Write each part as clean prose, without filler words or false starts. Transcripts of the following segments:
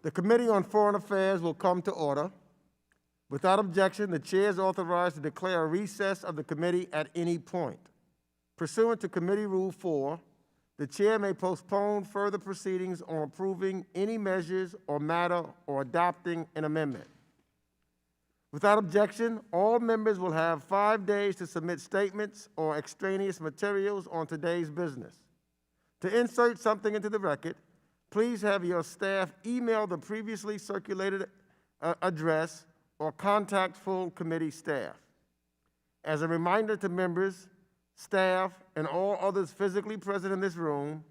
The Committee on Foreign Affairs will come to order. Without objection, the chair is authorized to declare a recess of the committee at any point. Pursuant to Committee Rule 4, the chair may postpone further proceedings on approving any measures or matter or adopting an amendment. Without objection, all members will have 5 days to submit statements or extraneous materials on today's business. To insert something into the record, please have your staff email the previously circulated address or contact full committee staff. As a reminder to members, staff, and all others physically present in this room,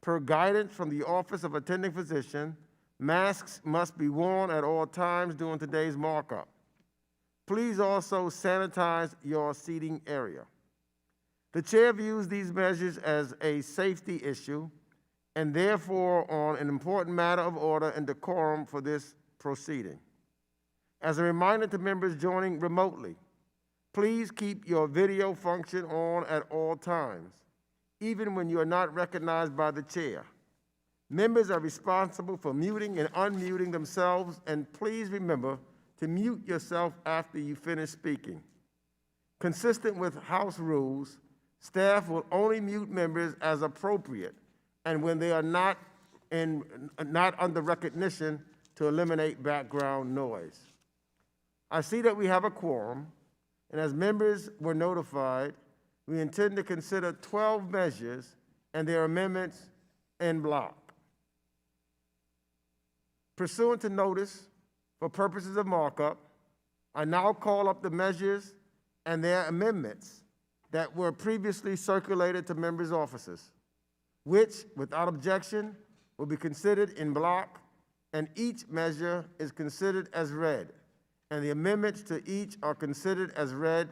per guidance from the Office of Attending Physician, masks must be worn at all times during today's markup. Please also sanitize your seating area. The chair views these measures as a safety issue and therefore on an important matter of order and decorum for this proceeding. As a reminder to members joining remotely, please keep your video function on at all times, even when you are not recognized by the chair. Members are responsible for muting and unmuting themselves, and please remember to mute yourself after you finish speaking. Consistent with House rules, staff will only mute members as appropriate and when they are not under recognition to eliminate background noise. I see that we have a quorum, and as members were notified, we intend to consider 12 measures and their amendments en bloc. Pursuant to notice, for purposes of markup, I now call up the measures and their amendments that were previously circulated to members' offices, which, without objection, will be considered en bloc, and each measure is considered as read, and the amendments to each are considered as read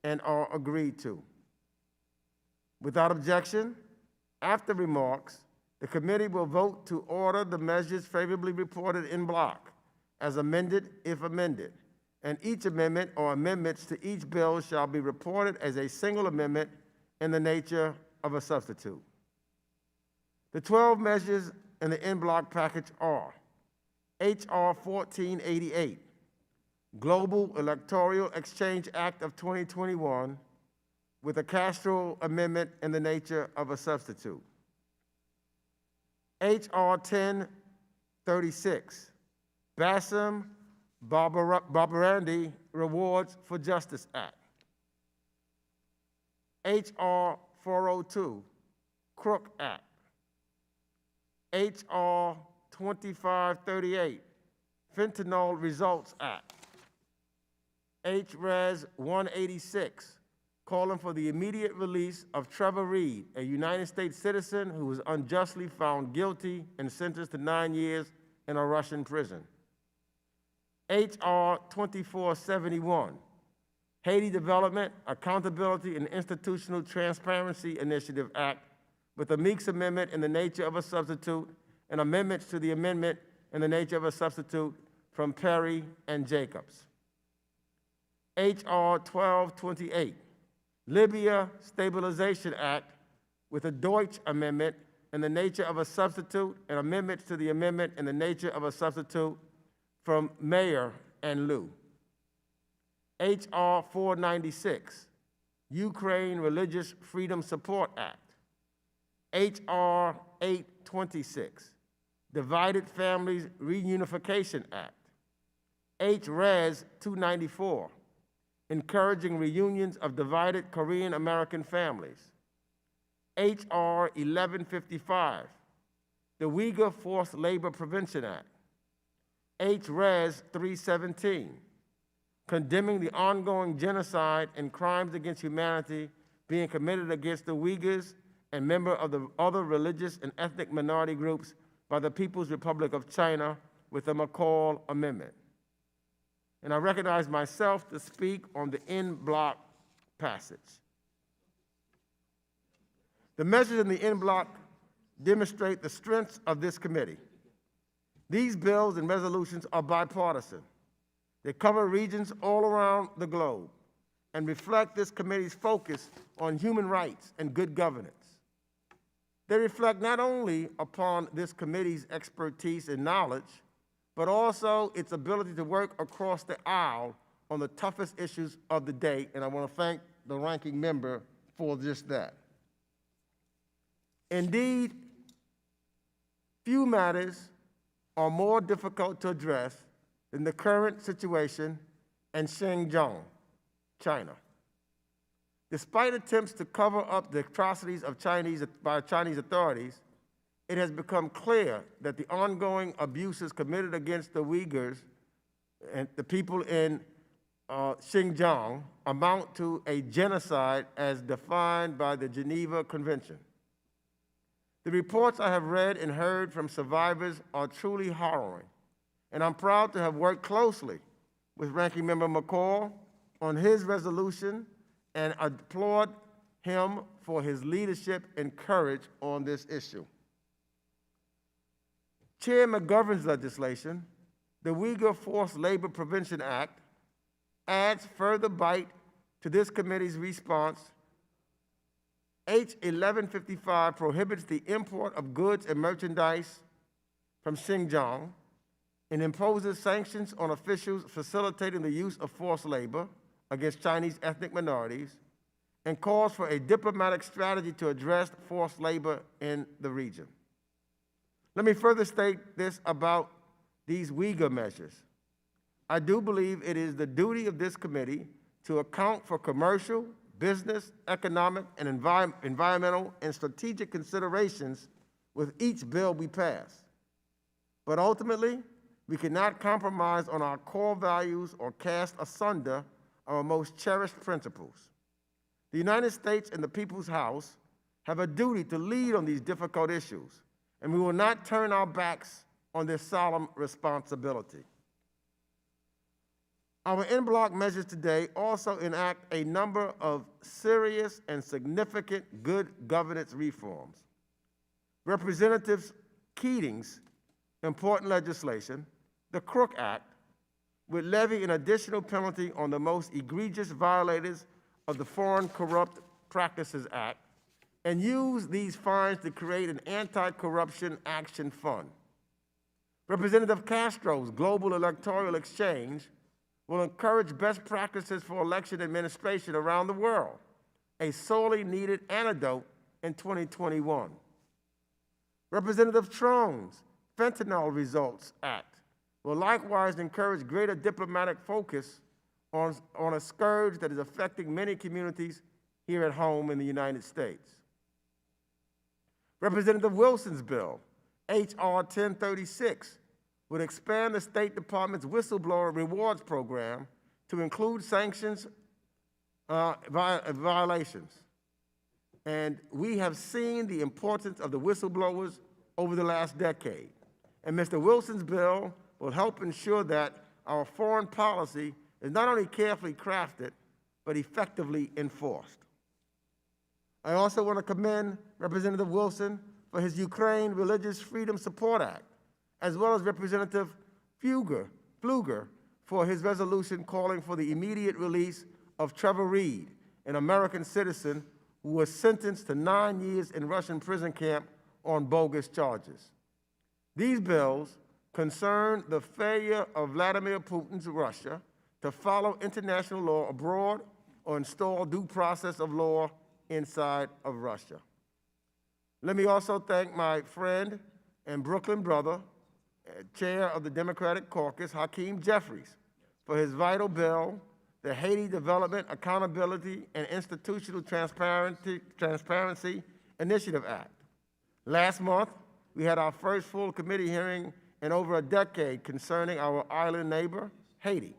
and are agreed to. Without objection, after remarks, the committee will vote to order the measures favorably reported en bloc, as amended if amended, and each amendment or amendments to each bill shall be reported as a single amendment in the nature of a substitute. The 12 measures in the en bloc package are H.R. 1488, Global Electoral Exchange Act of 2021, with a Castro amendment in the nature of a substitute. H.R. 1036, Bassam Barabandi Rewards for Justice Act. H.R. 402, CROOK Act. H.R. 2538, Fentanyl Results Act. H.Res. 186, calling for the immediate release of Trevor Reed, a United States citizen who was unjustly found guilty and sentenced to 9 years in a Russian prison. H.R. 2471, Haiti Development, Accountability, and Institutional Transparency Initiative Act, with a Meeks amendment in the nature of a substitute and amendments to the amendment in the nature of a substitute from Perry and Jacobs. H.R. 1228, Libya Stabilization Act, with a Deutsch amendment in the nature of a substitute and amendments to the amendment in the nature of a substitute from Mayer and Liu. H.R. 496, Ukraine Religious Freedom Support Act. H.R. 826, Divided Families Reunification Act. H.Res. 294, Encouraging Reunions of Divided Korean American Families. H.R. 1155, the Uyghur Forced Labor Prevention Act. H.Res. 317, condemning the ongoing genocide and crimes against humanity being committed against the Uyghurs and members of the other religious and ethnic minority groups by the People's Republic of China, with the McCall Amendment. And I recognize myself to speak on the en bloc passage. The measures in the en bloc demonstrate the strengths of this committee. These bills and resolutions are bipartisan. They cover regions all around the globe and reflect this committee's focus on human rights and good governance. They reflect not only upon this committee's expertise and knowledge, but also its ability to work across the aisle on the toughest issues of the day, and I want to thank the ranking member for just that. Indeed, few matters are more difficult to address than the current situation in Xinjiang, China. Despite attempts to cover up the atrocities of by Chinese authorities, it has become clear that the ongoing abuses committed against the Uyghurs and the people in Xinjiang amount to a genocide as defined by the Geneva Convention. The reports I have read and heard from survivors are truly harrowing, and I'm proud to have worked closely with Ranking Member McCall on his resolution and applaud him for his leadership and courage on this issue. Chair McGovern's legislation, the Uyghur Forced Labor Prevention Act, adds further bite to this committee's response. H. 1155 prohibits the import of goods and merchandise from Xinjiang and imposes sanctions on officials facilitating the use of forced labor against Chinese ethnic minorities and calls for a diplomatic strategy to address forced labor in the region. Let me further state this about these Uyghur measures. I do believe it is the duty of this committee to account for commercial, business, economic, and environmental and strategic considerations with each bill we pass. But ultimately, we cannot compromise on our core values or cast asunder our most cherished principles. The United States and the People's House have a duty to lead on these difficult issues, and we will not turn our backs on this solemn responsibility. Our en-bloc measures today also enact a number of serious and significant good governance reforms. Representative Keating's important legislation, the CROOK Act, would levy an additional penalty on the most egregious violators of the Foreign Corrupt Practices Act and use these fines to create an anti-corruption action fund. Representative Castro's Global Electoral Exchange will encourage best practices for election administration around the world, a sorely needed antidote in 2021. Representative Trone's Fentanyl Results Act will likewise encourage greater diplomatic focus on a scourge that is affecting many communities here at home in the United States. Representative Wilson's bill, H.R. 1036, would expand the State Department's whistleblower rewards program to include sanctions violations. And we have seen the importance of the whistleblowers over the last decade. And Mr. Wilson's bill will help ensure that our foreign policy is not only carefully crafted, but effectively enforced. I also want to commend Representative Wilson for his Ukraine Religious Freedom Support Act, as well as Representative Pfluger for his resolution calling for the immediate release of Trevor Reed, an American citizen who was sentenced to 9 years in Russian prison camp on bogus charges. These bills concern the failure of Vladimir Putin's Russia to follow international law abroad or install due process of law inside of Russia. Let me also thank my friend and Brooklyn brother, Chair of the Democratic Caucus, Hakeem Jeffries, for his vital bill, the Haiti Development, Accountability, and Institutional Transparency Initiative Act. Last month, we had our first full committee hearing in over a decade concerning our island neighbor, Haiti.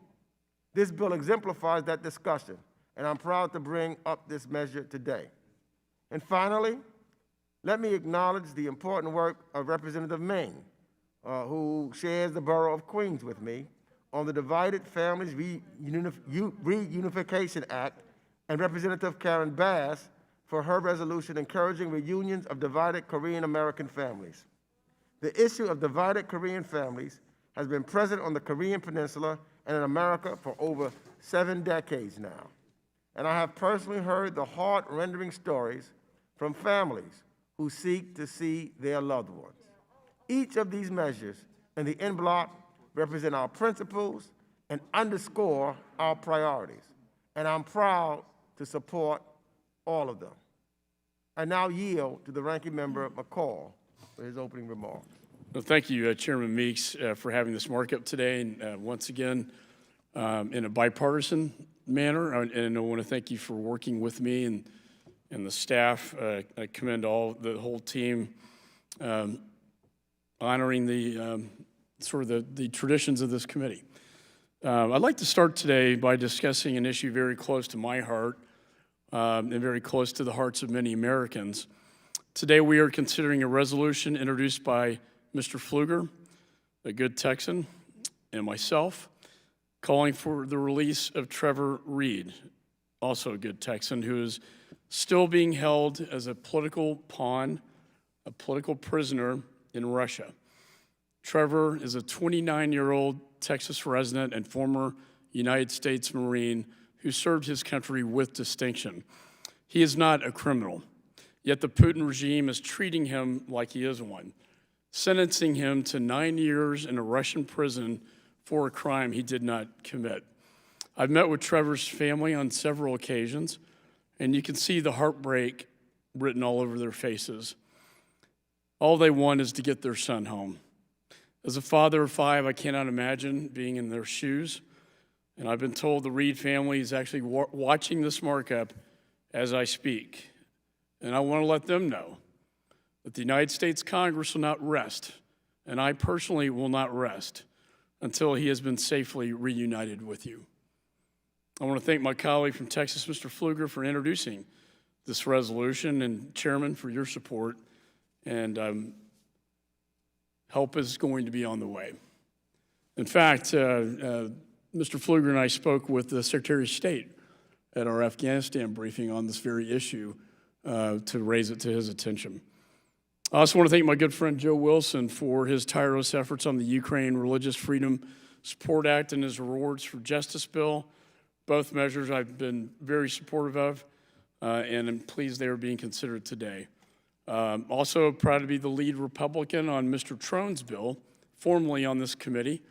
This bill exemplifies that discussion, and I'm proud to bring up this measure today. And finally, let me acknowledge the important work of Representative Ming, who shares the borough of Queens with me, on the Divided Families Reunification Act, and Representative Karen Bass for her resolution encouraging reunions of divided Korean American families. The issue of divided Korean families has been present on the Korean Peninsula and in America for over 7 decades now. And I have personally heard the heart-rending stories from families who seek to see their loved ones. Each of these measures in the en bloc represent our principles, and underscore our priorities. And I'm proud to support all of them. I now yield to the Ranking Member McCall for his opening remarks. Well, thank you, Chairman Meeks, for having this markup today, and once again, in a bipartisan manner. And I want to thank you for working with me and the staff. I commend the whole team, honoring the the traditions of this committee. I'd like to start today by discussing an issue very close to my heart and very close to the hearts of many Americans. Today we are considering a resolution introduced by Mr. Pfluger, a good Texan, and myself, calling for the release of Trevor Reed, also a good Texan, who is still being held as a political pawn, a political prisoner in Russia. Trevor is a 29-year-old Texas resident and former United States Marine who served his country with distinction. He is not a criminal, yet the Putin regime is treating him like he is one, sentencing him to 9 years in a Russian prison for a crime he did not commit. I've met with Trevor's family on several occasions, and you can see the heartbreak written all over their faces. All they want is to get their son home. As a father of 5, I cannot imagine being in their shoes, and I've been told the Reed family is actually watching this markup as I speak. And I want to let them know that the United States Congress will not rest, and I personally will not rest until he has been safely reunited with you. I want to thank my colleague from Texas, Mr. Pfluger, for introducing this resolution, and Chairman, for your support, and help is going to be on the way. In fact, Mr. Pfluger and I spoke with the Secretary of State at our Afghanistan briefing on this very issue to raise it to his attention. I also want to thank my good friend Joe Wilson for his tireless efforts on the Ukraine Religious Freedom Support Act and his Rewards for Justice bill. Both measures I've been very supportive of, and I'm pleased they are being considered today. Also proud to be the lead Republican on Mr. Trone's bill, formerly on this committee,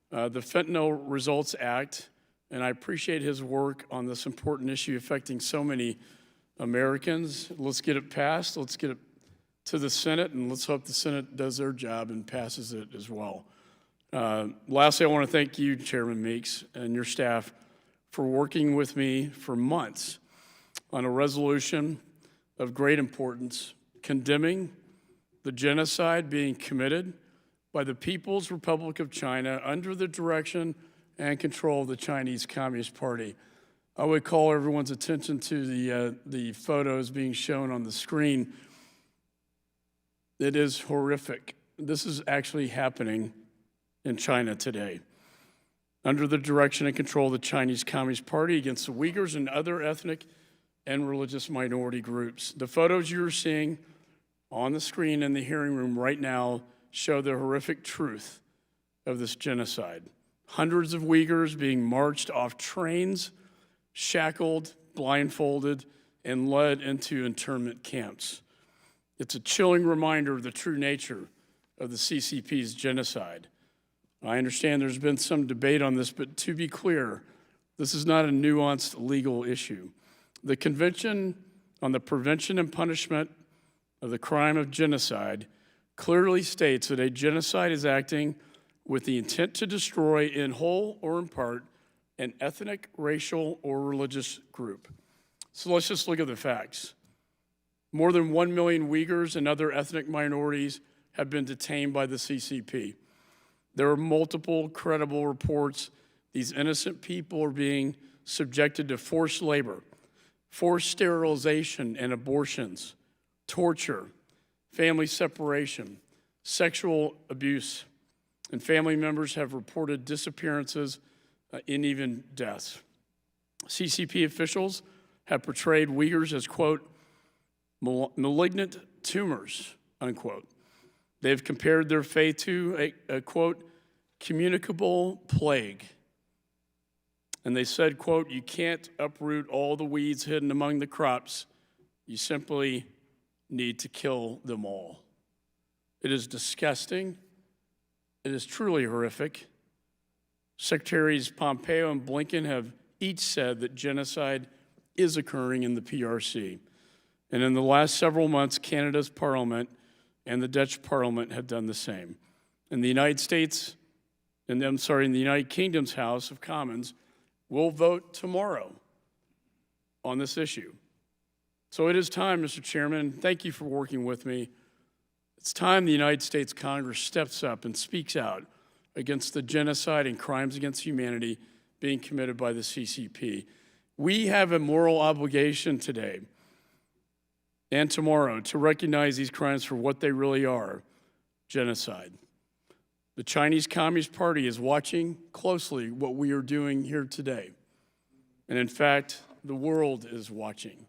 the Fentanyl Results Act, and I appreciate his work on this important issue affecting so many Americans. Let's get it passed, let's get it to the Senate, and let's hope the Senate does their job and passes it as well. Lastly, I want to thank you, Chairman Meeks, and your staff for working with me for months on a resolution of great importance condemning the genocide being committed by the People's Republic of China under the direction and control of the Chinese Communist Party. I would call everyone's attention to the photos being shown on the screen. It is horrific. This is actually happening in China today, under the direction and control of the Chinese Communist Party against the Uyghurs and other ethnic and religious minority groups. The photos you're seeing on the screen in the hearing room right now show the horrific truth of this genocide. Hundreds of Uyghurs being marched off trains, shackled, blindfolded, and led into internment camps. It's a chilling reminder of the true nature of the CCP's genocide. I understand there's been some debate on this, but to be clear, this is not a nuanced legal issue. The Convention on the Prevention and Punishment of the Crime of Genocide clearly states that a genocide is acting with the intent to destroy in whole or in part an ethnic, racial, or religious group. So let's just look at the facts. More than 1 million Uyghurs and other ethnic minorities have been detained by the CCP. There are multiple credible reports these innocent people are being subjected to forced labor, forced sterilization and abortions, torture, family separation, sexual abuse, and family members have reported disappearances and even deaths. CCP officials have portrayed Uyghurs as, quote, malignant tumors, unquote. They've compared their faith to a quote, communicable plague. And they said, quote, you can't uproot all the weeds hidden among the crops. You simply need to kill them all. It is disgusting. It is truly horrific. Secretaries Pompeo and Blinken have each said that genocide is occurring in the PRC. And in the last several months, Canada's parliament and the Dutch parliament have done the same. In the United States, in the United Kingdom's House of Commons will vote tomorrow on this issue. So it is time, Mr. Chairman, thank you for working with me. It's time the United States Congress steps up and speaks out against the genocide and crimes against humanity being committed by the CCP. We have a moral obligation today and tomorrow to recognize these crimes for what they really are, genocide. The Chinese Communist Party is watching closely what we are doing here today. And in fact, the world is watching.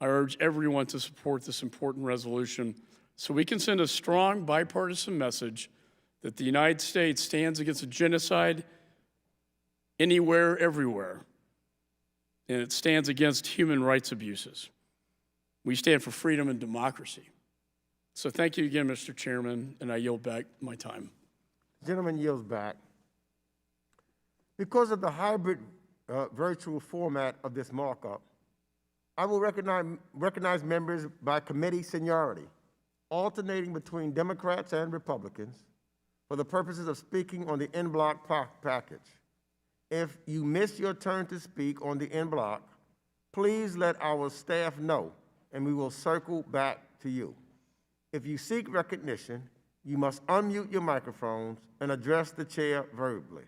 I urge everyone to support this important resolution so we can send a strong bipartisan message that the United States stands against a genocide anywhere, everywhere, and it stands against human rights abuses. We stand for freedom and democracy. So thank you again, Mr. Chairman, and I yield back my time. Gentleman yields back. Because of the hybrid virtual format of this markup, I will recognize members by committee seniority, alternating between Democrats and Republicans for the purposes of speaking on the en bloc package. If you miss your turn to speak on the en bloc, please let our staff know, and we will circle back to you. If you seek recognition, you must unmute your microphones and address the chair verbally.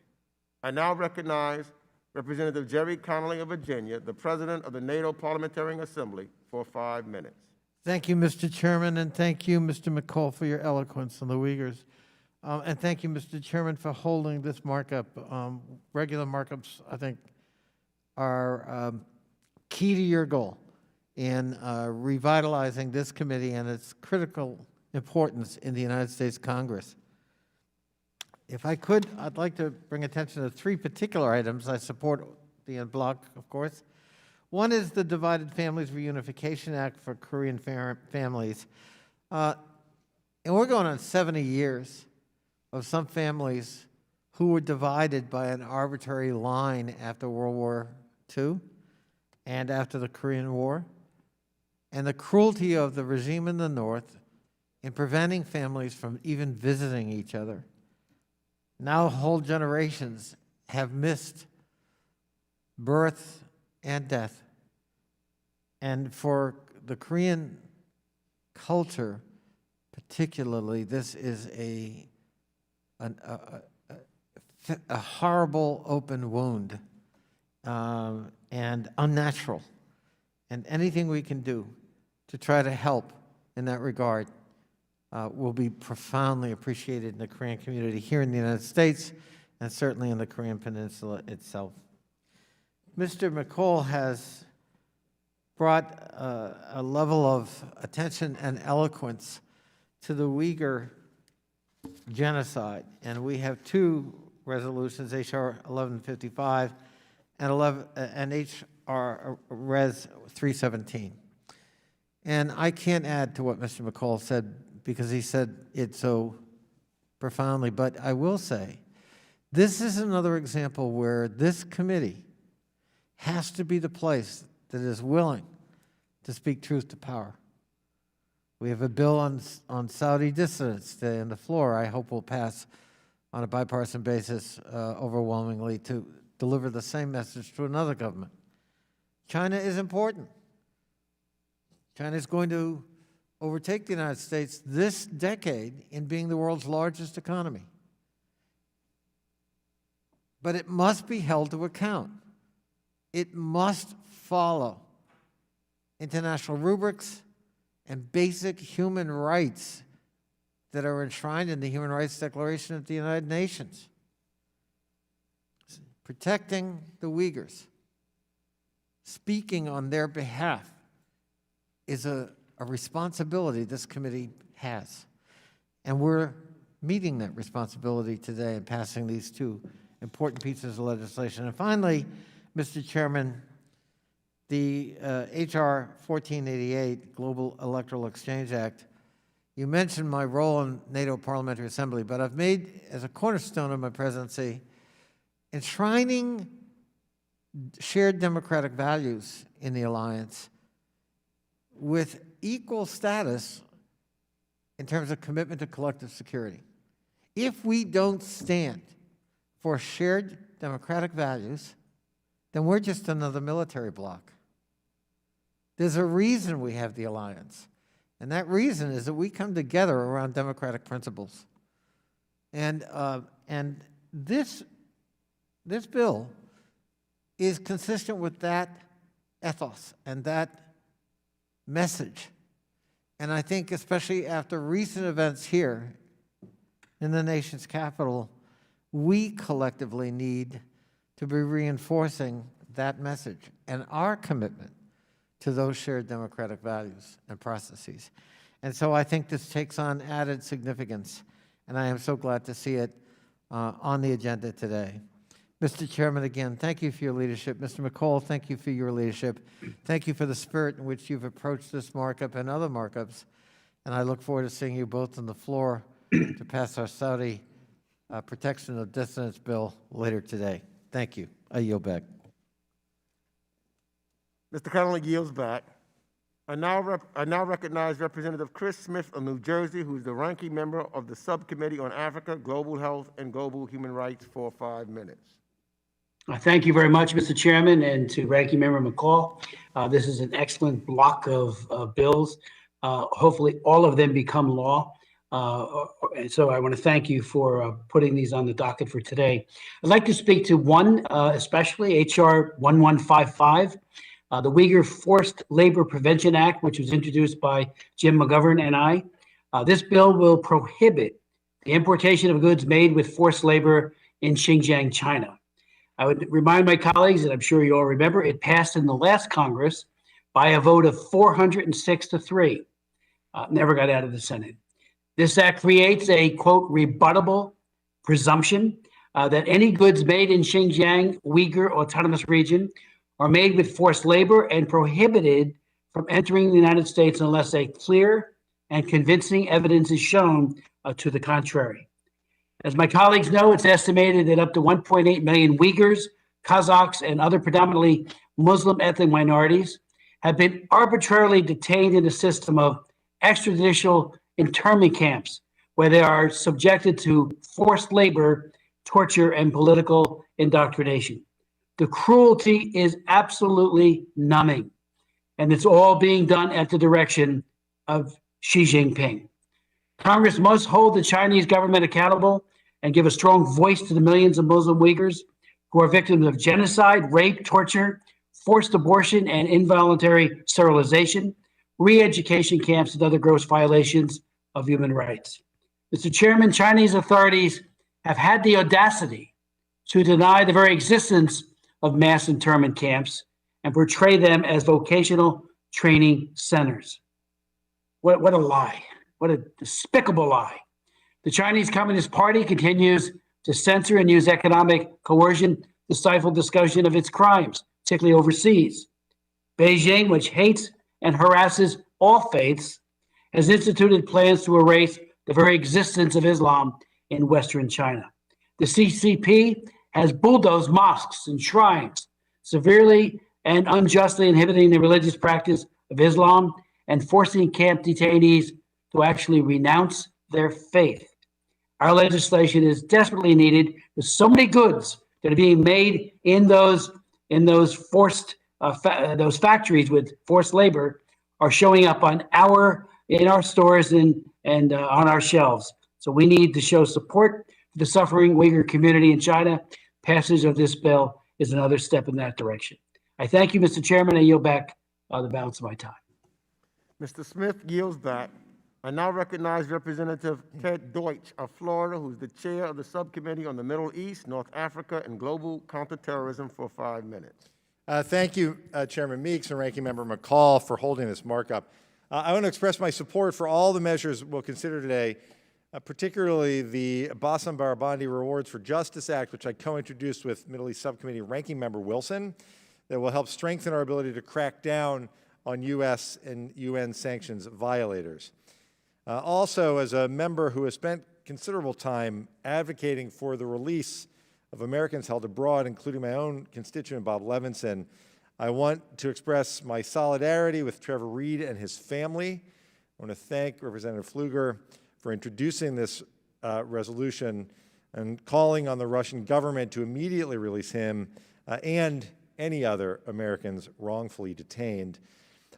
I now recognize Representative Jerry Connolly of Virginia, the President of the NATO Parliamentary Assembly, for 5 minutes. Thank you, Mr. Chairman, and thank you, Mr. McCall, for your eloquence on the Uyghurs. And thank you, Mr. Chairman, for holding this markup. Regular markups, I think, are key to your goal in revitalizing this committee and its critical importance in the United States Congress. If I could, I'd like to bring attention to 3 particular items. I support the en bloc, of course. One is the Divided Families Reunification Act for Korean families. And we're going on 70 years of some families who were divided by an arbitrary line after World War II and after the Korean War, and the cruelty of the regime in the North in preventing families from even visiting each other. Now whole generations have missed birth and death. And for the Korean culture, particularly, this is a horrible open wound and unnatural. And anything we can do to try to help in that regard will be profoundly appreciated in the Korean community here in the United States and certainly in the Korean Peninsula itself. Mr. McCall has brought a level of attention and eloquence to the Uyghur genocide, and we have 2 resolutions, H.R. 1155 and H.Res. 317. And I can't add to what Mr. McCall said because he said it so profoundly, but I will say this is another example where this committee has to be the place that is willing to speak truth to power. We have a bill on Saudi dissidents today on the floor I hope will pass on a bipartisan basis overwhelmingly to deliver the same message to another government. China is important. China is going to overtake the United States this decade in being the world's largest economy. But it must be held to account. It must follow international rubrics and basic human rights that are enshrined in the Human Rights Declaration of the United Nations. Protecting the Uyghurs, speaking on their behalf, is a responsibility this committee has. And we're meeting that responsibility today and passing these 2 important pieces of legislation. And finally, Mr. Chairman, the H.R. 1488, Global Electoral Exchange Act, you mentioned my role in NATO Parliamentary Assembly, but I've made, as a cornerstone of my presidency, enshrining shared democratic values in the alliance with equal status in terms of commitment to collective security. If we don't stand for shared democratic values, then we're just another military bloc. There's a reason we have the alliance, and that reason is that we come together around democratic principles. And this bill is consistent with that ethos and that message. And I think especially after recent events here in the nation's capital, we collectively need to be reinforcing that message and our commitment to those shared democratic values and processes. And so I think this takes on added significance, and I am so glad to see it on the agenda today. Mr. Chairman, again, thank you for your leadership. Mr. McCall, thank you for your leadership. Thank you for the spirit in which you've approached this markup and other markups, and I look forward to seeing you both on the floor to pass our Saudi Protection of Dissidents bill later today. Thank you. I yield back. Mr. Connolly yields back. I now recognize Representative Chris Smith of New Jersey, who is the ranking member of the Subcommittee on Africa, Global Health, and Global Human Rights, for 5 minutes. Thank you very much, Mr. Chairman, and to Ranking Member McCall. This is an excellent block of bills. Hopefully, all of them become law. And so I want to thank you for putting these on the docket for today. I'd like to speak to one, especially H.R. 1155, the Uyghur Forced Labor Prevention Act, which was introduced by Jim McGovern and I. This bill will prohibit the importation of goods made with forced labor in Xinjiang, China. I would remind my colleagues, and I'm sure you all remember, it passed in the last Congress by a vote of 406 to 3. Never got out of the Senate. This act creates a, quote, rebuttable presumption that any goods made in Xinjiang Uyghur Autonomous Region are made with forced labor and prohibited from entering the United States unless a clear and convincing evidence is shown to the contrary. As my colleagues know, it's estimated that up to 1.8 million Uyghurs, Kazakhs, and other predominantly Muslim ethnic minorities have been arbitrarily detained in a system of extrajudicial internment camps where they are subjected to forced labor, torture, and political indoctrination. The cruelty is absolutely numbing, and it's all being done at the direction of Xi Jinping. Congress must hold the Chinese government accountable and give a strong voice to the millions of Muslim Uyghurs who are victims of genocide, rape, torture, forced abortion, and involuntary sterilization, re-education camps, and other gross violations of human rights. Mr. Chairman, Chinese authorities have had the audacity to deny the very existence of mass internment camps and portray them as vocational training centers. What a lie. What a despicable lie. The Chinese Communist Party continues to censor and use economic coercion to stifle discussion of its crimes, particularly overseas. Beijing, which hates and harasses all faiths, has instituted plans to erase the very existence of Islam in Western China. The CCP has bulldozed mosques and shrines, severely and unjustly inhibiting the religious practice of Islam and forcing camp detainees to actually renounce their faith. Our legislation is desperately needed. There's so many goods that are being made in those forced those factories with forced labor are showing up in our stores and on our shelves. So we need to show support for the suffering Uyghur community in China. Passage of this bill is another step in that direction. I thank you, Mr. Chairman. I yield back the balance of my time. Mr. Smith yields back. I now recognize Representative Ted Deutsch of Florida, who's the chair of the Subcommittee on the Middle East, North Africa, and Global Counterterrorism, for 5 minutes. Thank you, Chairman Meeks and Ranking Member McCall, for holding this markup. I want to express my support for all the measures we'll consider today, particularly the Bassam Barabandi Rewards for Justice Act, which I co-introduced with Middle East Subcommittee Ranking Member Wilson, that will help strengthen our ability to crack down on U.S. and UN sanctions violators. Also, as a member who has spent considerable time advocating for the release of Americans held abroad, including my own constituent, Bob Levinson. I want to express my solidarity with Trevor Reed and his family. I want to thank Representative Pfluger for introducing this resolution and calling on the Russian government to immediately release him and any other Americans wrongfully detained.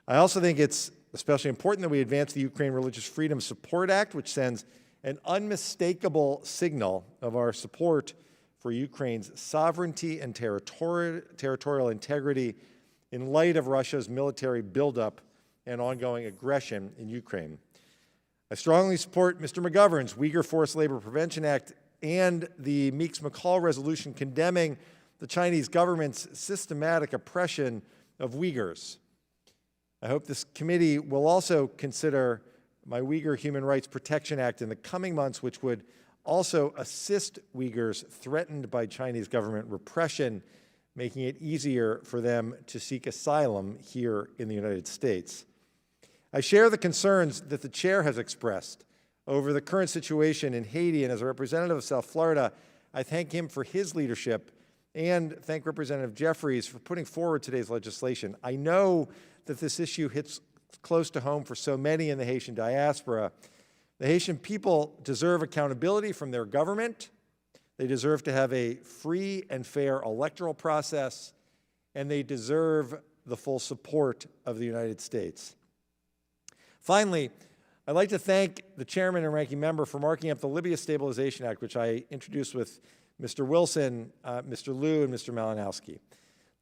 I also think it's especially important that we advance the Ukraine Religious Freedom Support Act, which sends an unmistakable signal of our support for Ukraine's sovereignty and territorial integrity in light of Russia's military buildup and ongoing aggression in Ukraine. I strongly support Mr. McGovern's Uyghur Forced Labor Prevention Act and the Meeks-McCall resolution condemning the Chinese government's systematic oppression of Uyghurs. I hope this committee will also consider my Uyghur Human Rights Protection Act in the coming months, which would also assist Uyghurs threatened by Chinese government repression, making it easier for them to seek asylum here in the United States. I share the concerns that the chair has expressed over the current situation in Haiti, and as a representative of South Florida, I thank him for his leadership and thank Representative Jeffries for putting forward today's legislation. I know that this issue hits close to home for so many in the Haitian diaspora. The Haitian people deserve accountability from their government. They deserve to have a free and fair electoral process, and they deserve the full support of the United States. Finally, I'd like to thank the chairman and ranking member for marking up the Libya Stabilization Act, which I introduced with Mr. Wilson, Mr. Liu, and Mr. Malinowski.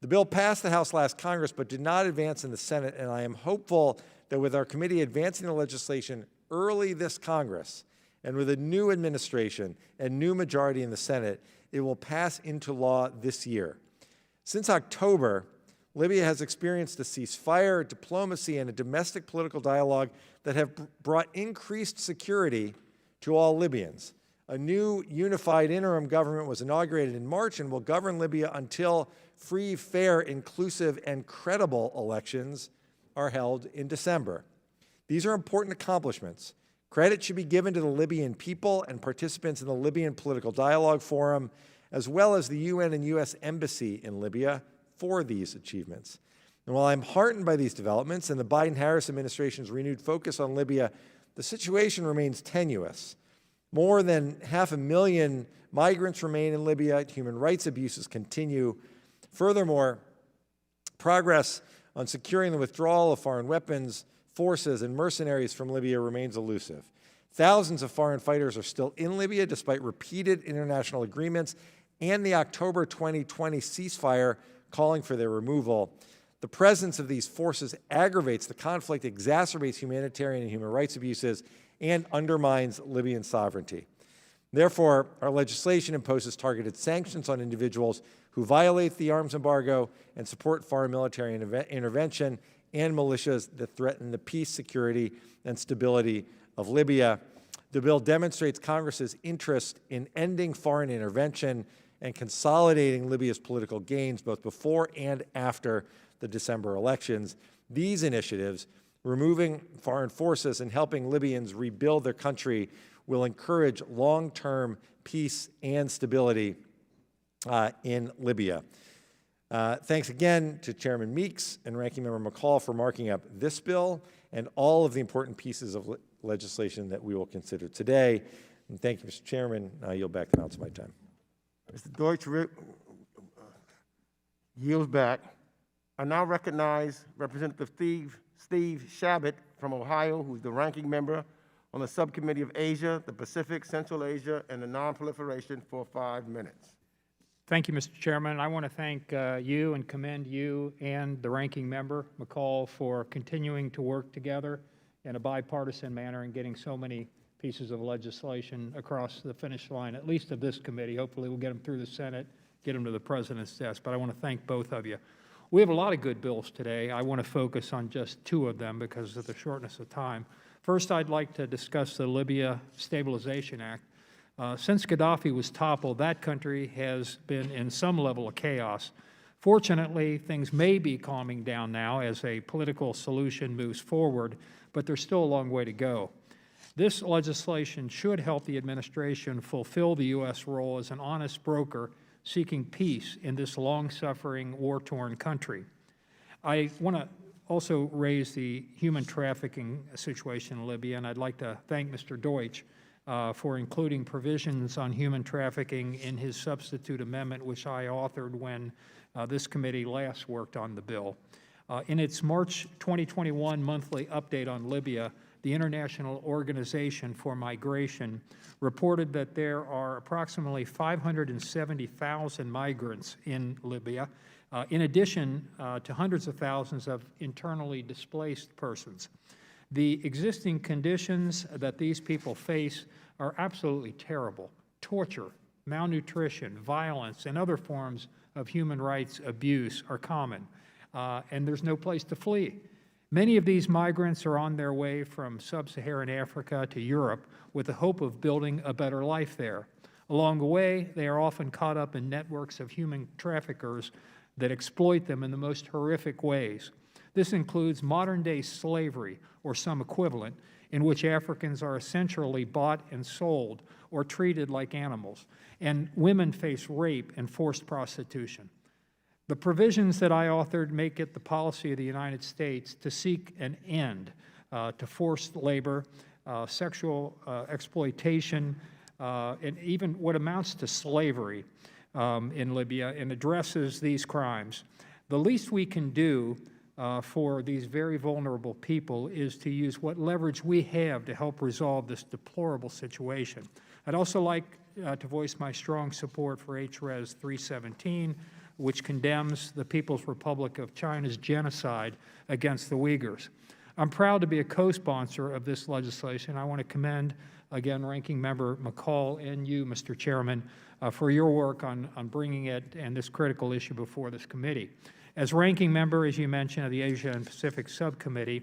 The bill passed the House last Congress but did not advance in the Senate, and I am hopeful that with our committee advancing the legislation early this Congress and with a new administration and new majority in the Senate, it will pass into law this year. Since October, Libya has experienced a ceasefire, diplomacy, and a domestic political dialogue that have brought increased security to all Libyans. A new unified interim government was inaugurated in March and will govern Libya until free, fair, inclusive, and credible elections are held in December. These are important accomplishments. Credit should be given to the Libyan people and participants in the Libyan Political Dialogue Forum, as well as the UN and U.S. Embassy in Libya for these achievements. And while I'm heartened by these developments and the Biden-Harris administration's renewed focus on Libya, the situation remains tenuous. More than 500,000 migrants remain in Libya. Human rights abuses continue. Furthermore, progress on securing the withdrawal of foreign weapons, forces, and mercenaries from Libya remains elusive. Thousands of foreign fighters are still in Libya despite repeated international agreements and the October 2020 ceasefire calling for their removal. The presence of these forces aggravates the conflict, exacerbates humanitarian and human rights abuses, and undermines Libyan sovereignty. Therefore, our legislation imposes targeted sanctions on individuals who violate the arms embargo and support foreign military intervention and militias that threaten the peace, security, and stability of Libya. The bill demonstrates Congress's interest in ending foreign intervention and consolidating Libya's political gains both before and after the December elections. These initiatives, removing foreign forces and helping Libyans rebuild their country, will encourage long-term peace and stability in Libya. Thanks again to Chairman Meeks and Ranking Member McCall for marking up this bill and all of the important pieces of legislation that we will consider today. And thank you, Mr. Chairman. I yield back the balance of my time. Mr. Deutsch yields back. I now recognize Representative Steve Shabbat from Ohio, who's the ranking member on the Subcommittee of Asia, the Pacific, Central Asia, and the Nonproliferation for 5 minutes. Thank you, Mr. Chairman. I want to thank you and commend you and the ranking member, McCall, for continuing to work together in a bipartisan manner and getting so many pieces of legislation across the finish line, at least of this committee. Hopefully we'll get them through the Senate, get them to the President's desk, but I want to thank both of you. We have a lot of good bills today. I want to focus on just 2 of them because of the shortness of time. First, I'd like to discuss the Libya Stabilization Act. Since Gaddafi was toppled, that country has been in some level of chaos. Fortunately, things may be calming down now as a political solution moves forward, but there's still a long way to go. This legislation should help the administration fulfill the U.S. role as an honest broker seeking peace in this long-suffering, war-torn country. I want to also raise the human trafficking situation in Libya, and I'd like to thank Mr. Deutsch for including provisions on human trafficking in his substitute amendment, which I authored when this committee last worked on the bill. In its March 2021 monthly update on Libya, the International Organization for Migration reported that there are approximately 570,000 migrants in Libya, in addition to hundreds of thousands of internally displaced persons. The existing conditions that these people face are absolutely terrible. Torture, malnutrition, violence, and other forms of human rights abuse are common, and there's no place to flee. Many of these migrants are on their way from sub-Saharan Africa to Europe with the hope of building a better life there. Along the way, they are often caught up in networks of human traffickers that exploit them in the most horrific ways. This includes modern-day slavery, or some equivalent, in which Africans are essentially bought and sold or treated like animals, and women face rape and forced prostitution. The provisions that I authored make it the policy of the United States to seek an end to forced labor, sexual exploitation, and even what amounts to slavery in Libya, and addresses these crimes. The least we can do for these very vulnerable people is to use what leverage we have to help resolve this deplorable situation. I'd also like to voice my strong support for H.Res. 317, which condemns the People's Republic of China's genocide against the Uyghurs. I'm proud to be a co-sponsor of this legislation. I want to commend, again, Ranking Member McCall and you, Mr. Chairman, for your work on bringing it and this critical issue before this committee. As Ranking Member, as you mentioned, of the Asia and Pacific Subcommittee,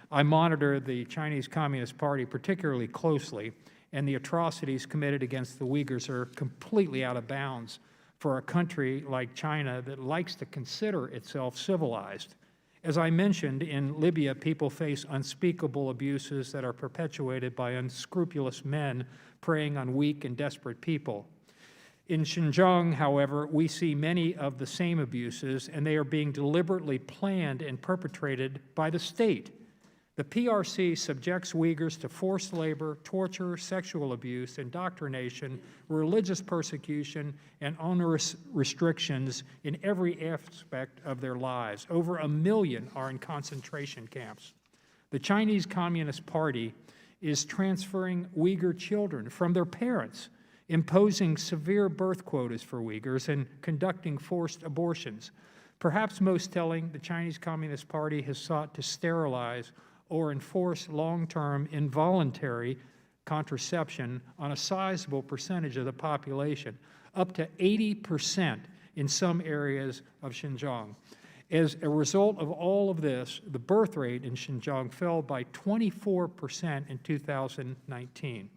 I monitor the Chinese Communist Party particularly closely, and the atrocities committed against the Uyghurs are completely out of bounds for a country like China that likes to consider itself civilized. As I mentioned, in Libya, people face unspeakable abuses that are perpetuated by unscrupulous men preying on weak and desperate people. In Xinjiang, however, we see many of the same abuses, and they are being deliberately planned and perpetrated by the state. The PRC subjects Uyghurs to forced labor, torture, sexual abuse, indoctrination, religious persecution, and onerous restrictions in every aspect of their lives. Over 1 million are in concentration camps. The Chinese Communist Party is transferring Uyghur children from their parents, imposing severe birth quotas for Uyghurs, and conducting forced abortions. Perhaps most telling, the Chinese Communist Party has sought to sterilize or enforce long-term involuntary contraception on a sizable percentage of the population, up to 80% in some areas of Xinjiang. As a result of all of this, the birth rate in Xinjiang fell by 24% in 2019.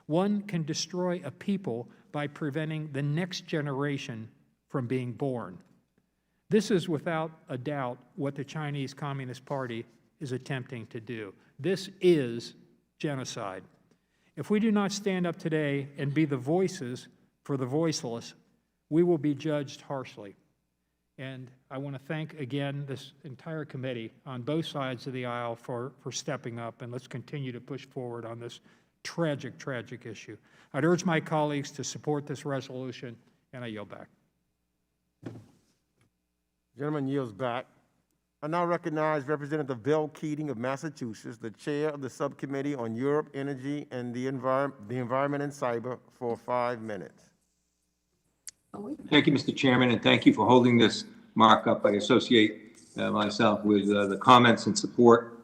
One can destroy a people by preventing the next generation from being born. This is without a doubt what the Chinese Communist Party is attempting to do. This is genocide. If we do not stand up today and be the voices for the voiceless, we will be judged harshly. And I want to thank again this entire committee on both sides of the aisle for stepping up, and let's continue to push forward on this tragic, tragic issue. I'd urge my colleagues to support this resolution, and I yield back. Gentleman yields back. I now recognize Representative Bill Keating of Massachusetts, the chair of the Subcommittee on Europe, Energy, and the Environment and Cyber, for 5 minutes. Thank you, Mr. Chairman, and thank you for holding this markup. I associate myself with the comments and support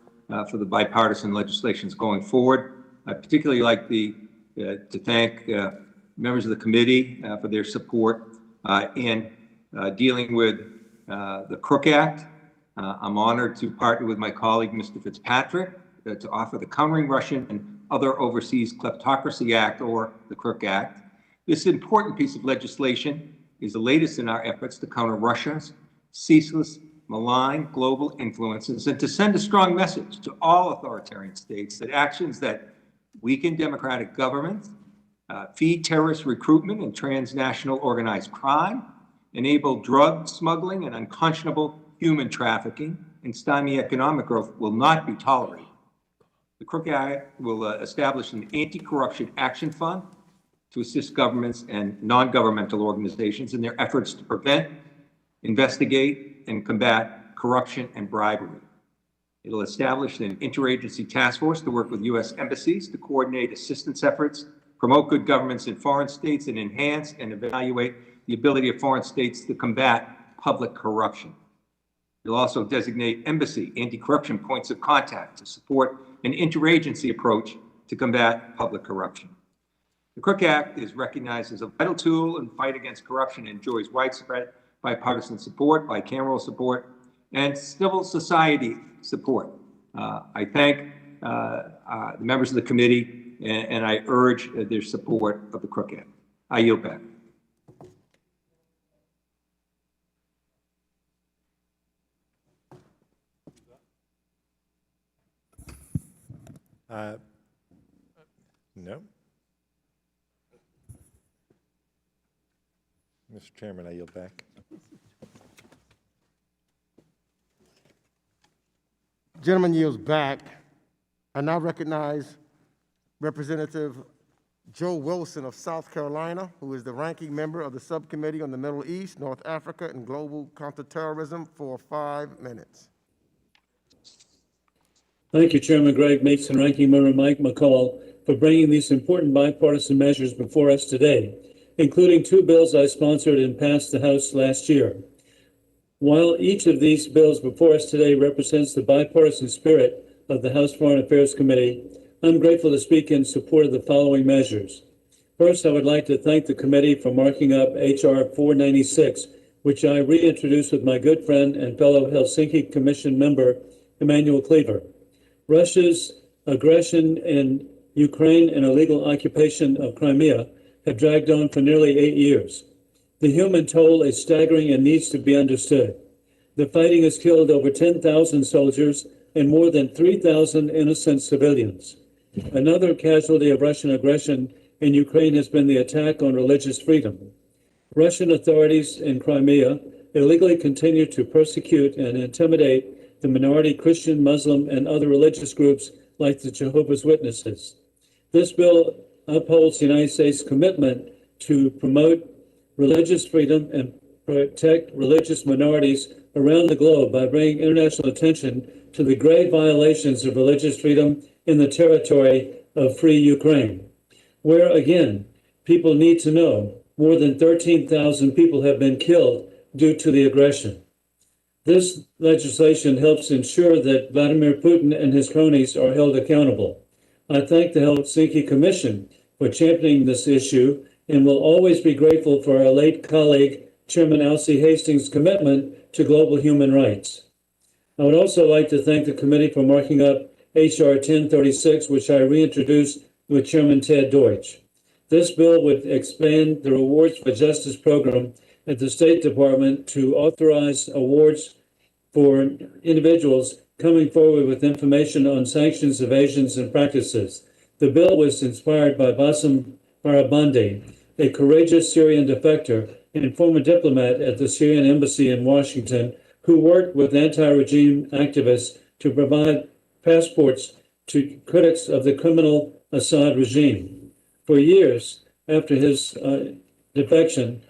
for the bipartisan legislations going forward. I particularly like to thank members of the committee for their support in dealing with the CROOK Act. I'm honored to partner with my colleague, Mr. Fitzpatrick, to offer the Countering Russian and Other Overseas Kleptocracy Act, or the CROOK Act. This important piece of legislation is the latest in our efforts to counter Russia's ceaseless, malign global influences and to send a strong message to all authoritarian states that actions that weaken democratic governments feed terrorist recruitment and transnational organized crime, enable drug smuggling and unconscionable human trafficking, and stymie economic growth will not be tolerated. The CROOK Act will establish an anti-corruption action fund to assist governments and non-governmental organizations in their efforts to prevent, investigate, and combat corruption and bribery. It'll establish an interagency task force to work with U.S. embassies to coordinate assistance efforts, promote good governments in foreign states, and enhance and evaluate the ability of foreign states to combat public corruption. It'll also designate embassy anti-corruption points of contact to support an interagency approach to combat public corruption. The CROOK Act is recognized as a vital tool in the fight against corruption and enjoys widespread bipartisan support, bicameral support, and civil society support. I thank the members of the committee, and I urge their support of the CROOK Act. I yield back. No. Mr. Chairman, I yield back. Gentleman yields back. I now recognize Representative Joe Wilson of South Carolina, who is the ranking member of the Subcommittee on the Middle East, North Africa, and Global Counterterrorism, for 5 minutes. Thank you, Chairman Greg Meeks and Ranking Member Mike McCall, for bringing these important bipartisan measures before us today, including 2 bills I sponsored and passed the House last year. While each of these bills before us today represents the bipartisan spirit of the House Foreign Affairs Committee, I'm grateful to speak in support of the following measures. First, I would like to thank the committee for marking up H.R. 496, which I reintroduced with my good friend and fellow Helsinki Commission member, Emmanuel Cleaver. Russia's aggression in Ukraine and illegal occupation of Crimea have dragged on for nearly 8 years. The human toll is staggering and needs to be understood. The fighting has killed over 10,000 soldiers and more than 3,000 innocent civilians. Another casualty of Russian aggression in Ukraine has been the attack on religious freedom. Russian authorities in Crimea illegally continue to persecute and intimidate the minority Christian, Muslim, and other religious groups like the Jehovah's Witnesses. This bill upholds the United States' commitment to promote religious freedom and protect religious minorities around the globe by bringing international attention to the grave violations of religious freedom in the territory of free Ukraine, where, again, people need to know more than 13,000 people have been killed due to the aggression. This legislation helps ensure that Vladimir Putin and his cronies are held accountable. I thank the Helsinki Commission for championing this issue and will always be grateful for our late colleague, Chairman Alcee Hastings' commitment to global human rights. I would also like to thank the committee for marking up H.R. 1036, which I reintroduced with Chairman Ted Deutsch. This bill would expand the Rewards for Justice program at the State Department to authorize awards for individuals coming forward with information on sanctions, evasions, and practices. The bill was inspired by Bassam Barabandi, a courageous Syrian defector and former diplomat at the Syrian embassy in Washington, who worked with anti-regime activists to provide passports to critics of the criminal Assad regime. For years after his defection,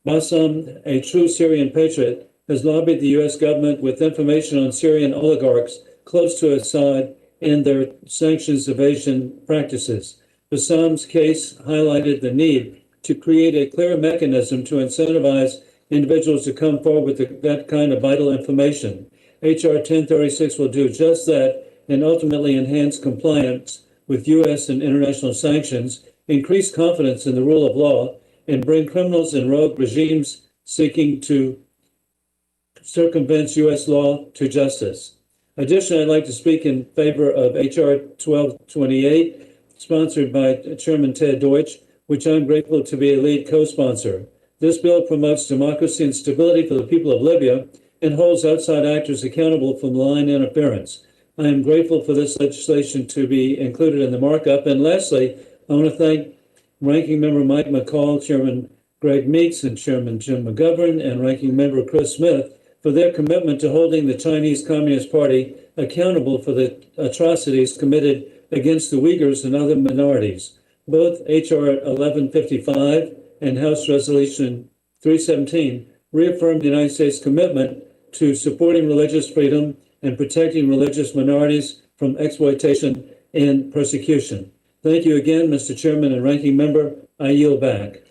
Bassam, a true Syrian patriot, has lobbied the U.S. government with information on Syrian oligarchs close to Assad and their sanctions evasion practices. Bassam's case highlighted the need to create a clear mechanism to incentivize individuals to come forward with that kind of vital information. H.R. 1036 will do just that and ultimately enhance compliance with U.S. and international sanctions, increase confidence in the rule of law, and bring criminals and rogue regimes seeking to circumvent U.S. law to justice. Additionally, I'd like to speak in favor of H.R. 1228, sponsored by Chairman Ted Deutsch, which I'm grateful to be a lead co-sponsor. This bill promotes democracy and stability for the people of Libya and holds outside actors accountable for malign interference. I am grateful for this legislation to be included in the markup. And lastly, I want to thank Ranking Member Mike McCall, Chairman Greg Meeks, and Chairman Jim McGovern, and Ranking Member Chris Smith for their commitment to holding the Chinese Communist Party accountable for the atrocities committed against the Uyghurs and other minorities. Both H.R. 1155 and House Resolution 317 reaffirmed the United States' commitment to supporting religious freedom and protecting religious minorities from exploitation and persecution. Thank you again, Mr. Chairman and Ranking Member. I yield back.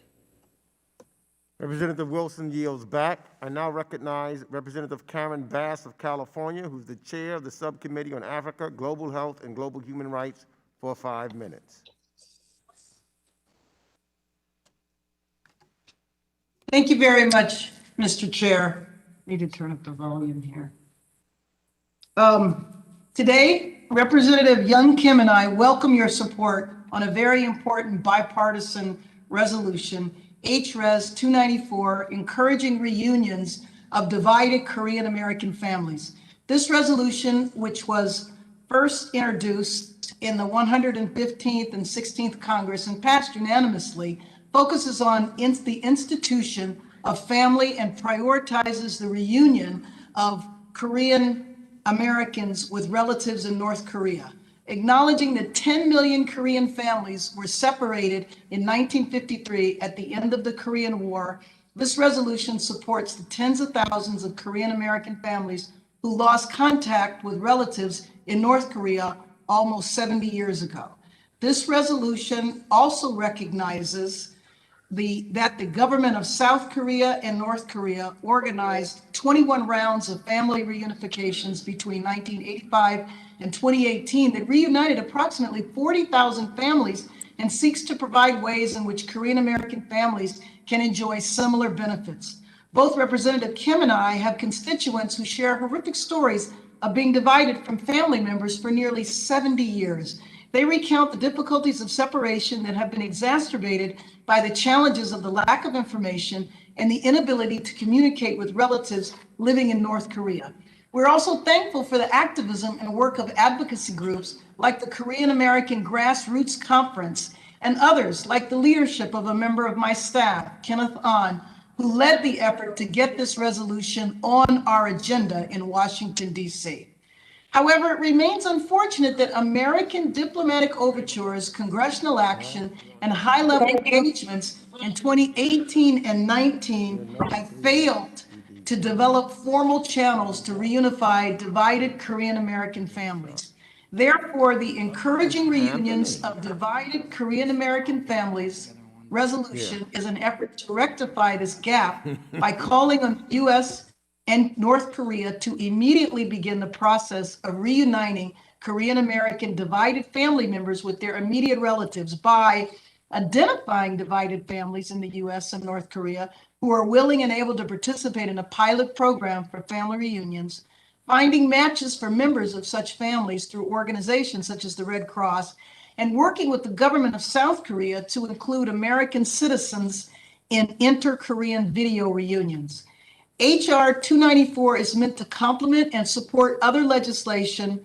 Representative Wilson yields back. I now recognize Representative Karen Bass of California, who's the chair of the Subcommittee on Africa, Global Health, and Global Human Rights, for 5 minutes. Thank you very much, Mr. Chair. Need to turn up the volume here. Today, Representative Young Kim and I welcome your support on a very important bipartisan resolution, H.Res. 294, encouraging reunions of divided Korean American families. This resolution, which was first introduced in the 115th and 16th Congress and passed unanimously, focuses on the institution of family and prioritizes the reunion of Korean Americans with relatives in North Korea, acknowledging that 10 million Korean families were separated in 1953 at the end of the Korean War. This resolution supports the tens of thousands of Korean American families who lost contact with relatives in North Korea almost 70 years ago. This resolution also recognizes that the government of South Korea and North Korea organized 21 rounds of family reunifications between 1985 and 2018 that reunited approximately 40,000 families and seeks to provide ways in which Korean American families can enjoy similar benefits. Both Representative Kim and I have constituents who share horrific stories of being divided from family members for nearly 70 years. They recount the difficulties of separation that have been exacerbated by the challenges of the lack of information and the inability to communicate with relatives living in North Korea. We're also thankful for the activism and work of advocacy groups like the Korean American Grassroots Conference and others like the leadership of a member of my staff, Kenneth Ahn, who led the effort to get this resolution on our agenda in Washington, D.C. However, it remains unfortunate that American diplomatic overtures, congressional action, and high-level engagements in 2018 and 19 have failed to develop formal channels to reunify divided Korean American families. Therefore, the encouraging reunions of divided Korean American families resolution is an effort to rectify this gap by calling on the U.S. and North Korea to immediately begin the process of reuniting Korean American divided family members with their immediate relatives by identifying divided families in the U.S. and North Korea who are willing and able to participate in a pilot program for family reunions, finding matches for members of such families through organizations such as the Red Cross, and working with the government of South Korea to include American citizens in inter-Korean video reunions. H.R. 294 is meant to complement and support other legislative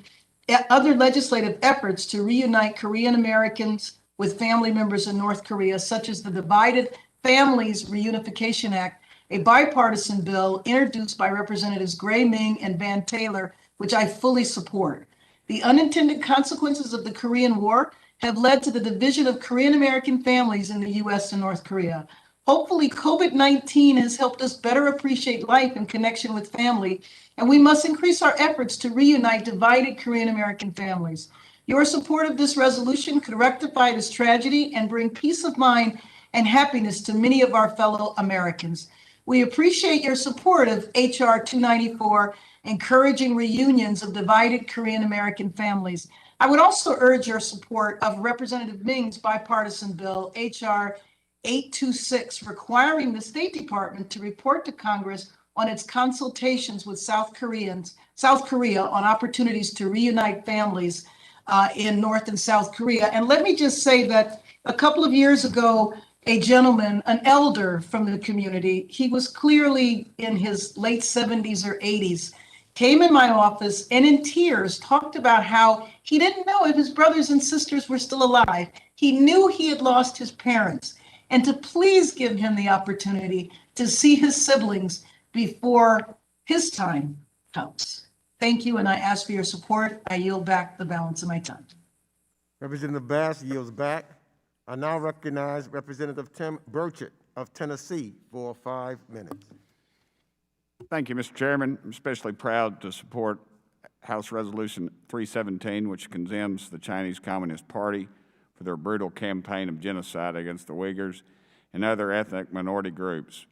efforts to reunite Korean Americans with family members in North Korea, such as the Divided Families Reunification Act, a bipartisan bill introduced by Representatives Gray Ming and Van Taylor, which I fully support. The unintended consequences of the Korean War have led to the division of Korean American families in the U.S. and North Korea. Hopefully, COVID-19 has helped us better appreciate life in connection with family, and we must increase our efforts to reunite divided Korean American families. Your support of this resolution could rectify this tragedy and bring peace of mind and happiness to many of our fellow Americans. We appreciate your support of H.R. 294, encouraging reunions of divided Korean American families. I would also urge your support of Representative Ming's bipartisan bill, H.R. 826, requiring the State Department to report to Congress on its consultations with South Korea on opportunities to reunite families in North and South Korea. And let me just say that a couple of years ago, a gentleman, an elder from the community, he was clearly in his late 70s or 80s, came in my office and in tears talked about how he didn't know if his brothers and sisters were still alive. He knew he had lost his parents, and to please give him the opportunity to see his siblings before his time comes. Thank you, and I ask for your support. I yield back the balance of my time. Representative Bass yields back. I now recognize Representative Tim Burchett of Tennessee for 5 minutes. Thank you, Mr. Chairman. I'm especially proud to support House Resolution 317, which condemns the Chinese Communist Party for their brutal campaign of genocide against the Uyghurs and other ethnic minority groups.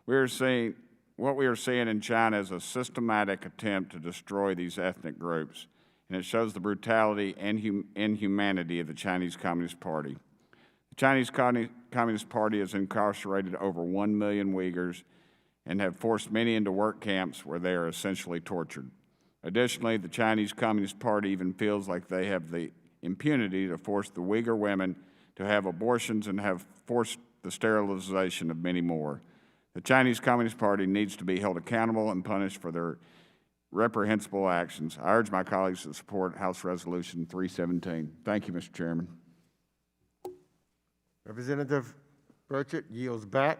What we are seeing in China is a systematic attempt to destroy these ethnic groups, and it shows the brutality and inhumanity of the Chinese Communist Party. The Chinese Communist Party has incarcerated over 1 million Uyghurs and have forced many into work camps where they are essentially tortured. Additionally, the Chinese Communist Party even feels like they have the impunity to force the Uyghur women to have abortions and have forced the sterilization of many more. The Chinese Communist Party needs to be held accountable and punished for their reprehensible actions. I urge my colleagues to support House Resolution 317. Thank you, Mr. Chairman. Representative Burchett yields back.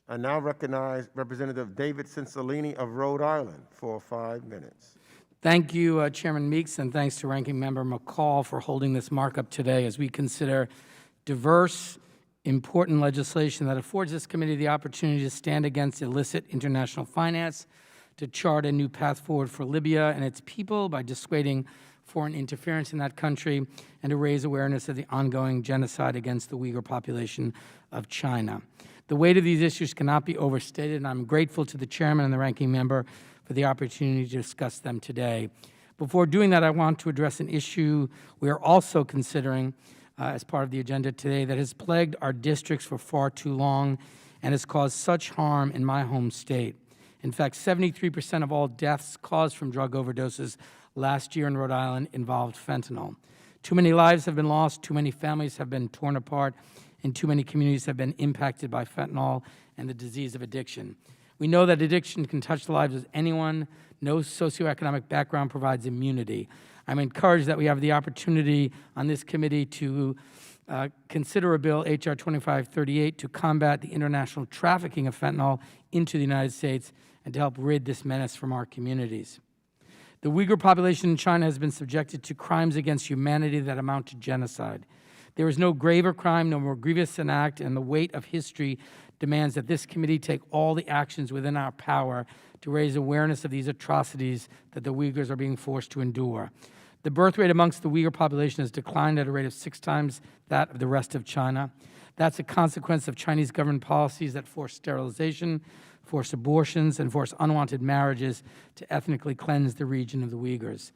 I now recognize Representative David Cicilline of Rhode Island for 5 minutes. Thank you, Chairman Meeks, and thanks to Ranking Member McCall for holding this markup today as we consider diverse, important legislation that affords this committee the opportunity to stand against illicit international finance, to chart a new path forward for Libya and its people by dissuading foreign interference in that country, and to raise awareness of the ongoing genocide against the Uyghur population of China. The weight of these issues cannot be overstated, and I'm grateful to the chairman and the ranking member for the opportunity to discuss them today. Before doing that, I want to address an issue we are also considering as part of the agenda today that has plagued our districts for far too long and has caused such harm in my home state. In fact, 73% of all deaths caused from drug overdoses last year in Rhode Island involved fentanyl. Too many lives have been lost, too many families have been torn apart, and too many communities have been impacted by fentanyl and the disease of addiction. We know that addiction can touch the lives of anyone. No socioeconomic background provides immunity. I'm encouraged that we have the opportunity on this committee to consider a bill, H.R. 2538, to combat the international trafficking of fentanyl into the United States and to help rid this menace from our communities. The Uyghur population in China has been subjected to crimes against humanity that amount to genocide. There is no graver crime, no more grievous an act, and the weight of history demands that this committee take all the actions within our power to raise awareness of these atrocities that the Uyghurs are being forced to endure. The birth rate amongst the Uyghur population has declined at a rate of 6 times that of the rest of China. That's a consequence of Chinese government policies that force sterilization, force abortions, and force unwanted marriages to ethnically cleanse the region of the Uyghurs.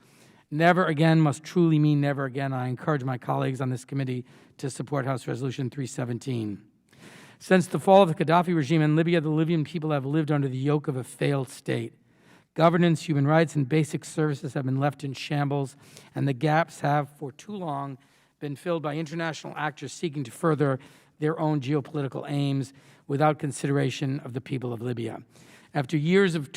Never again must truly mean never again. I encourage my colleagues on this committee to support House Resolution 317. Since the fall of the Gaddafi regime in Libya, the Libyan people have lived under the yoke of a failed state. Governance, human rights, and basic services have been left in shambles, and the gaps have, for too long, been filled by international actors seeking to further their own geopolitical aims without consideration of the people of Libya. After years of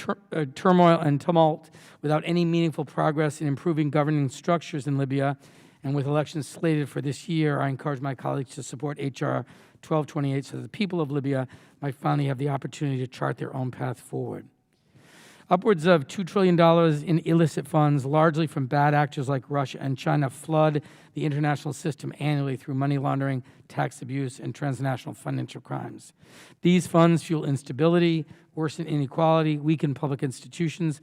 turmoil and tumult, without any meaningful progress in improving governing structures in Libya, and with elections slated for this year, I encourage my colleagues to support H.R. 1228 so that the people of Libya might finally have the opportunity to chart their own path forward. Upwards of $2 trillion in illicit funds, largely from bad actors like Russia and China, flood the international system annually through money laundering, tax abuse, and transnational financial crimes. These funds fuel instability, worsen inequality, weaken public institutions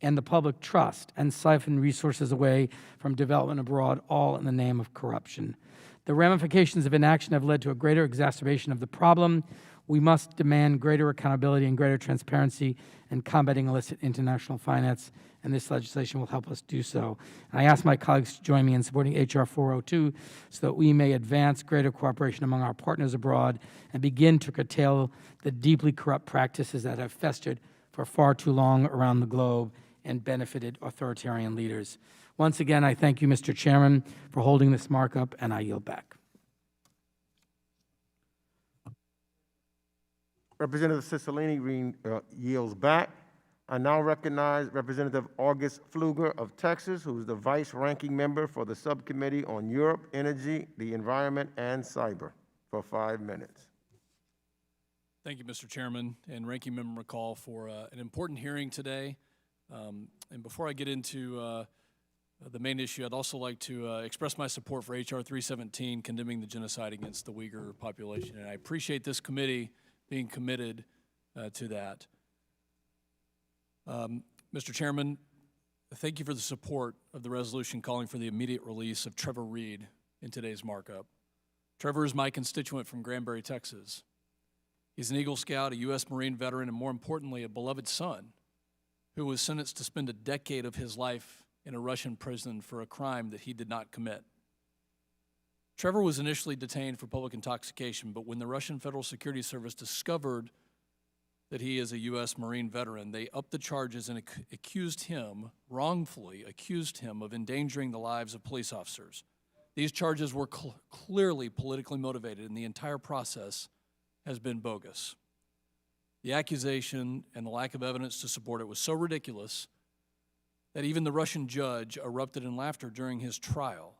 and the public trust, and siphon resources away from development abroad, all in the name of corruption. The ramifications of inaction have led to a greater exacerbation of the problem. We must demand greater accountability and greater transparency in combating illicit international finance, and this legislation will help us do so. And I ask my colleagues to join me in supporting H.R. 402 so that we may advance greater cooperation among our partners abroad and begin to curtail the deeply corrupt practices that have festered for far too long around the globe and benefited authoritarian leaders. Once again, I thank you, Mr. Chairman, for holding this markup, and I yield back. Representative Cicilline yields back. I now recognize Representative August Pfluger of Texas, who is the vice-ranking member for the Subcommittee on Europe, Energy, the Environment, and Cyber, for 5 minutes. Thank you, Mr. Chairman and Ranking Member McCall, for an important hearing today. And before I get into the main issue, I'd also like to express my support for H.R. 317, condemning the genocide against the Uyghur population. And I appreciate this committee being committed to that. Mr. Chairman, thank you for the support of the resolution calling for the immediate release of Trevor Reed in today's markup. Trevor is my constituent from Granbury, Texas. He's an Eagle Scout, a U.S. Marine veteran, and more importantly, a beloved son who was sentenced to spend a decade of his life in a Russian prison for a crime that he did not commit. Trevor was initially detained for public intoxication, but when the Russian Federal Security Service discovered that he is a U.S. Marine veteran, they upped the charges and accused him, wrongfully accused him, of endangering the lives of police officers. These charges were clearly politically motivated, and the entire process has been bogus. The accusation and the lack of evidence to support it was so ridiculous that even the Russian judge erupted in laughter during his trial.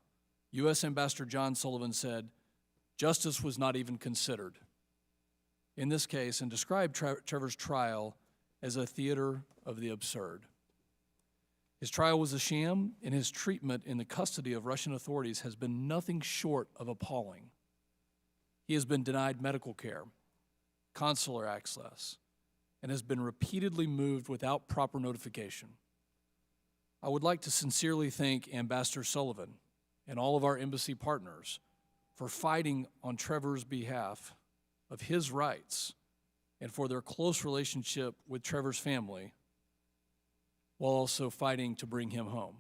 U.S. Ambassador John Sullivan said, "Justice was not even considered" in this case, and described Trevor's trial as a theater of the absurd. His trial was a sham, and his treatment in the custody of Russian authorities has been nothing short of appalling. He has been denied medical care, consular access, and has been repeatedly moved without proper notification. I would like to sincerely thank Ambassador Sullivan and all of our embassy partners for fighting on Trevor's behalf of his rights and for their close relationship with Trevor's family, while also fighting to bring him home.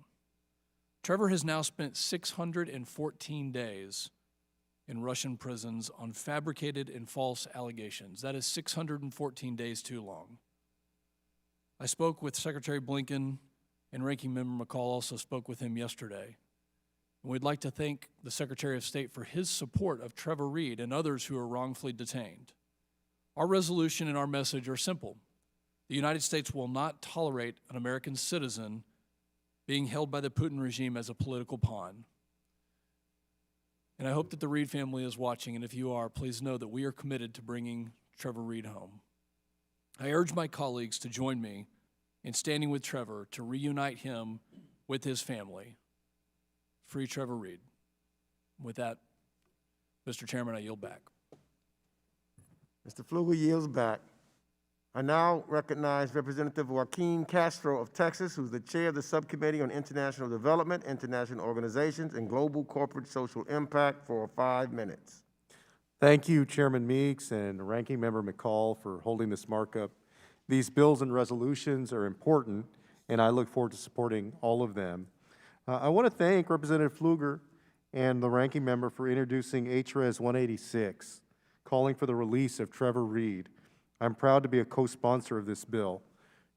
Trevor has now spent 614 days in Russian prisons on fabricated and false allegations. That is 614 days too long. I spoke with Secretary Blinken, and Ranking Member McCall also spoke with him yesterday. And we'd like to thank the Secretary of State for his support of Trevor Reed and others who are wrongfully detained. Our resolution and our message are simple. The United States will not tolerate an American citizen being held by the Putin regime as a political pawn. And I hope that the Reed family is watching, and if you are, please know that we are committed to bringing Trevor Reed home. I urge my colleagues to join me in standing with Trevor to reunite him with his family. Free Trevor Reed. With that, Mr. Chairman, I yield back. Mr. Pfluger yields back. I now recognize Representative Joaquin Castro of Texas, who's the chair of the Subcommittee on International Development, International Organizations, and Global Corporate Social Impact, for 5 minutes. Thank you, Chairman Meeks and Ranking Member McCall, for holding this markup. These bills and resolutions are important, and I look forward to supporting all of them. I want to thank Representative Pfluger and the Ranking Member for introducing H.Res. 186, calling for the release of Trevor Reed. I'm proud to be a co-sponsor of this bill.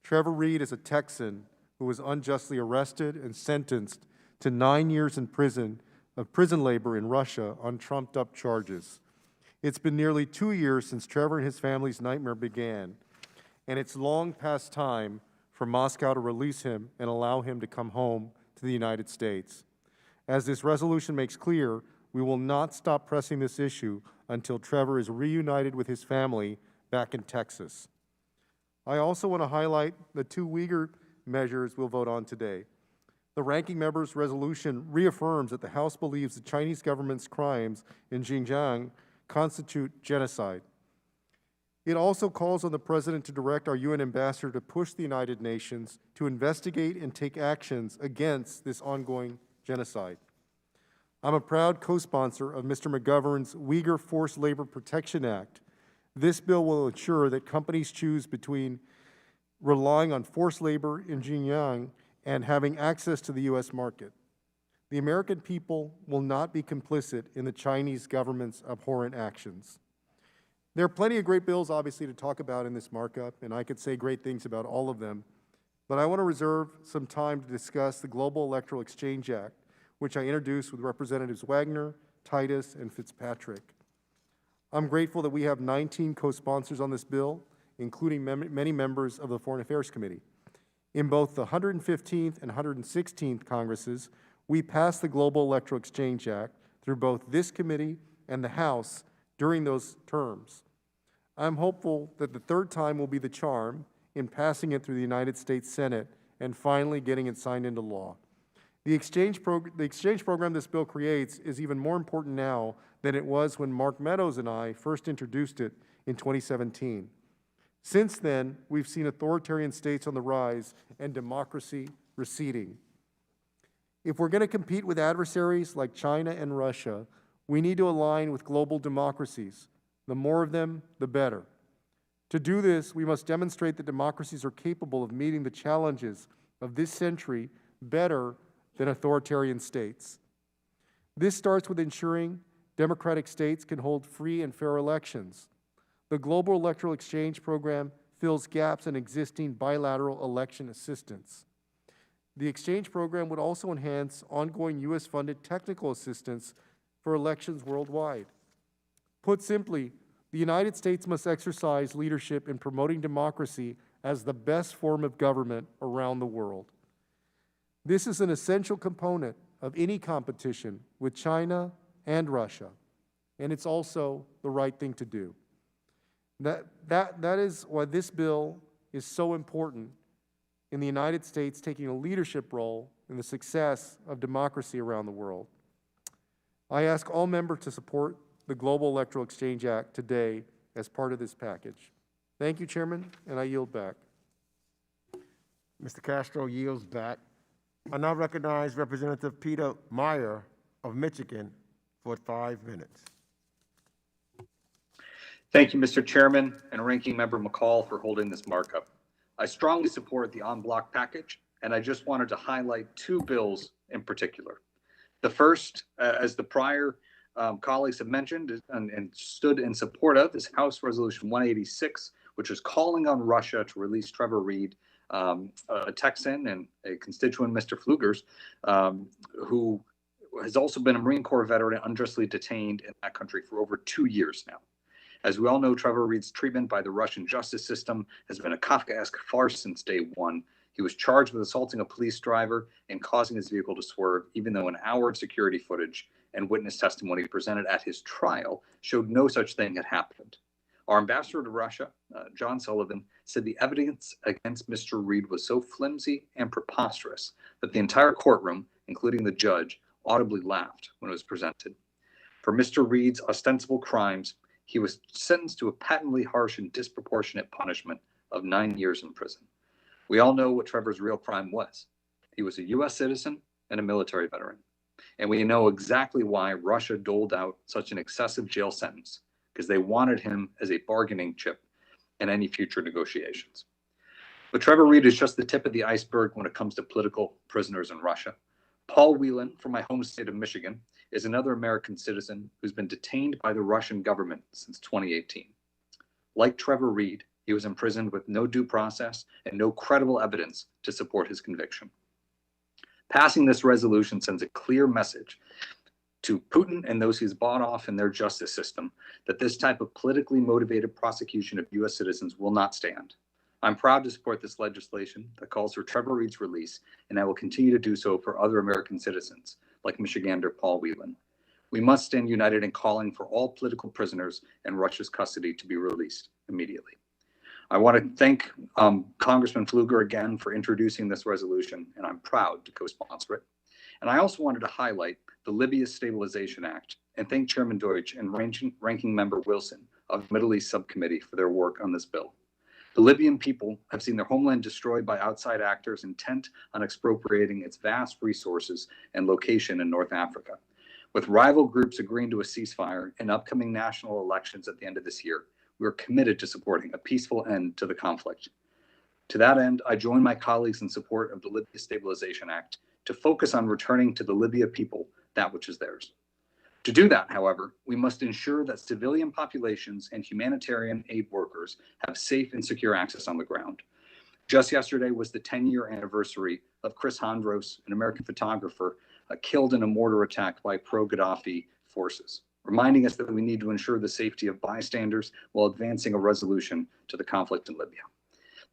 Trevor Reed is a Texan who was unjustly arrested and sentenced to 9 years in prison of prison labor in Russia on trumped-up charges. It's been nearly 2 years since Trevor and his family's nightmare began, and it's long past time for Moscow to release him and allow him to come home to the United States. As this resolution makes clear, we will not stop pressing this issue until Trevor is reunited with his family back in Texas. I also want to highlight the 2 Uyghur measures we'll vote on today. The Ranking Member's resolution reaffirms that the House believes the Chinese government's crimes in Xinjiang constitute genocide. It also calls on the President to direct our UN ambassador to push the United Nations to investigate and take actions against this ongoing genocide. I'm a proud co-sponsor of Mr. McGovern's Uyghur Forced Labor Protection Act. This bill will ensure that companies choose between relying on forced labor in Xinjiang and having access to the U.S. market. The American people will not be complicit in the Chinese government's abhorrent actions. There are plenty of great bills, obviously, to talk about in this markup, and I could say great things about all of them, but I want to reserve some time to discuss the Global Electoral Exchange Act, which I introduced with Representatives Wagner, Titus, and Fitzpatrick. I'm grateful that we have 19 co-sponsors on this bill, including many members of the Foreign Affairs Committee. In both the 115th and 116th Congresses, we passed the Global Electoral Exchange Act through both this committee and the House during those terms. I'm hopeful that the third time will be the charm in passing it through the United States Senate and finally getting it signed into law. The exchange program this bill creates is even more important now than it was when Mark Meadows and I first introduced it in 2017. Since then, we've seen authoritarian states on the rise and democracy receding. If we're going to compete with adversaries like China and Russia, we need to align with global democracies. The more of them, the better. To do this, we must demonstrate that democracies are capable of meeting the challenges of this century better than authoritarian states. This starts with ensuring democratic states can hold free and fair elections. The Global Electoral Exchange Program fills gaps in existing bilateral election assistance. The exchange program would also enhance ongoing U.S.-funded technical assistance for elections worldwide. Put simply, the United States must exercise leadership in promoting democracy as the best form of government around the world. This is an essential component of any competition with China and Russia, and it's also the right thing to do. That is why this bill is so important in the United States taking a leadership role in the success of democracy around the world. I ask all members to support the Global Electoral Exchange Act today as part of this package. Thank you, Chairman, and I yield back. Mr. Castro yields back. I now recognize Representative Peter Meyer of Michigan for 5 minutes. Thank you, Mr. Chairman and Ranking Member McCall for holding this markup. I strongly support the en bloc package, and I just wanted to highlight two bills in particular. The first, as the prior colleagues have mentioned and stood in support of, is House Resolution 186, which is calling on Russia to release Trevor Reed, a Texan and a constituent, Mr. Pfluger's, who has also been a Marine Corps veteran unjustly detained in that country for over 2 years now. As we all know, Trevor Reed's treatment by the Russian justice system has been a Kafkaesque farce since day one. He was charged with assaulting a police driver and causing his vehicle to swerve, even though an hour of security footage and witness testimony presented at his trial showed no such thing had happened. Our ambassador to Russia, John Sullivan, said the evidence against Mr. Reed was so flimsy and preposterous that the entire courtroom, including the judge, audibly laughed when it was presented. For Mr. Reed's ostensible crimes, he was sentenced to a patently harsh and disproportionate punishment of 9 years in prison. We all know what Trevor's real crime was. He was a U.S. citizen and a military veteran. And we know exactly why Russia doled out such an excessive jail sentence, because they wanted him as a bargaining chip in any future negotiations. But Trevor Reed is just the tip of the iceberg when it comes to political prisoners in Russia. Paul Whelan, from my home state of Michigan, is another American citizen who's been detained by the Russian government since 2018. Like Trevor Reed, he was imprisoned with no due process and no credible evidence to support his conviction. Passing this resolution sends a clear message to Putin and those he's bought off in their justice system that this type of politically motivated prosecution of U.S. citizens will not stand. I'm proud to support this legislation that calls for Trevor Reed's release, and I will continue to do so for other American citizens, like Michigander Paul Whelan. We must stand united in calling for all political prisoners in Russia's custody to be released immediately. I want to thank Congressman Pfluger again for introducing this resolution, and I'm proud to co-sponsor it. And I also wanted to highlight the Libya Stabilization Act and thank Chairman Deutsch and Ranking Member Wilson of the Middle East Subcommittee for their work on this bill. The Libyan people have seen their homeland destroyed by outside actors intent on expropriating its vast resources and location in North Africa. With rival groups agreeing to a ceasefire and upcoming national elections at the end of this year, we are committed to supporting a peaceful end to the conflict. To that end, I join my colleagues in support of the Libya Stabilization Act to focus on returning to the Libya people that which is theirs. To do that, however, we must ensure that civilian populations and humanitarian aid workers have safe and secure access on the ground. Just yesterday was the 10-year anniversary of Chris Hondros, an American photographer, killed in a mortar attack by pro-Gaddafi forces, reminding us that we need to ensure the safety of bystanders while advancing a resolution to the conflict in Libya.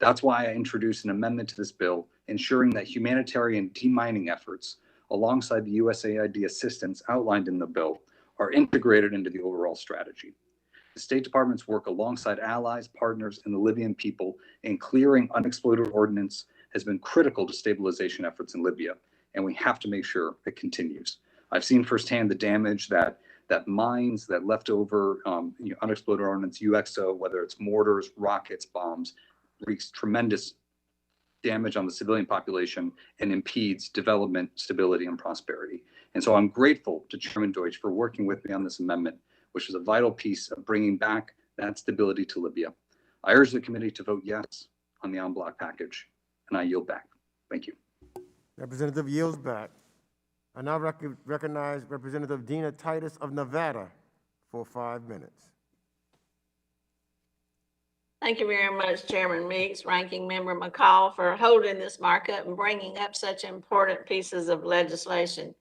That's why I introduced an amendment to this bill, ensuring that humanitarian demining efforts, alongside the USAID assistance outlined in the bill, are integrated into the overall strategy. The State Department's work alongside allies, partners, and the Libyan people in clearing unexploded ordnance has been critical to stabilization efforts in Libya, and we have to make sure it continues. I've seen firsthand the damage that mines, that leftover unexploded ordnance, UXO, whether it's mortars, rockets, bombs, wreaks tremendous damage on the civilian population and impedes development, stability, and prosperity. And so I'm grateful to Chairman Deutsch for working with me on this amendment, which is a vital piece of bringing back that stability to Libya. I urge the committee to vote yes on the en bloc package, and I yield back. Thank you. Representative yields back. I now recognize Representative Dina Titus of Nevada for 5 minutes. Thank you very much, Chairman Meeks, Ranking Member McCall, for holding this markup and bringing up such important pieces of legislation.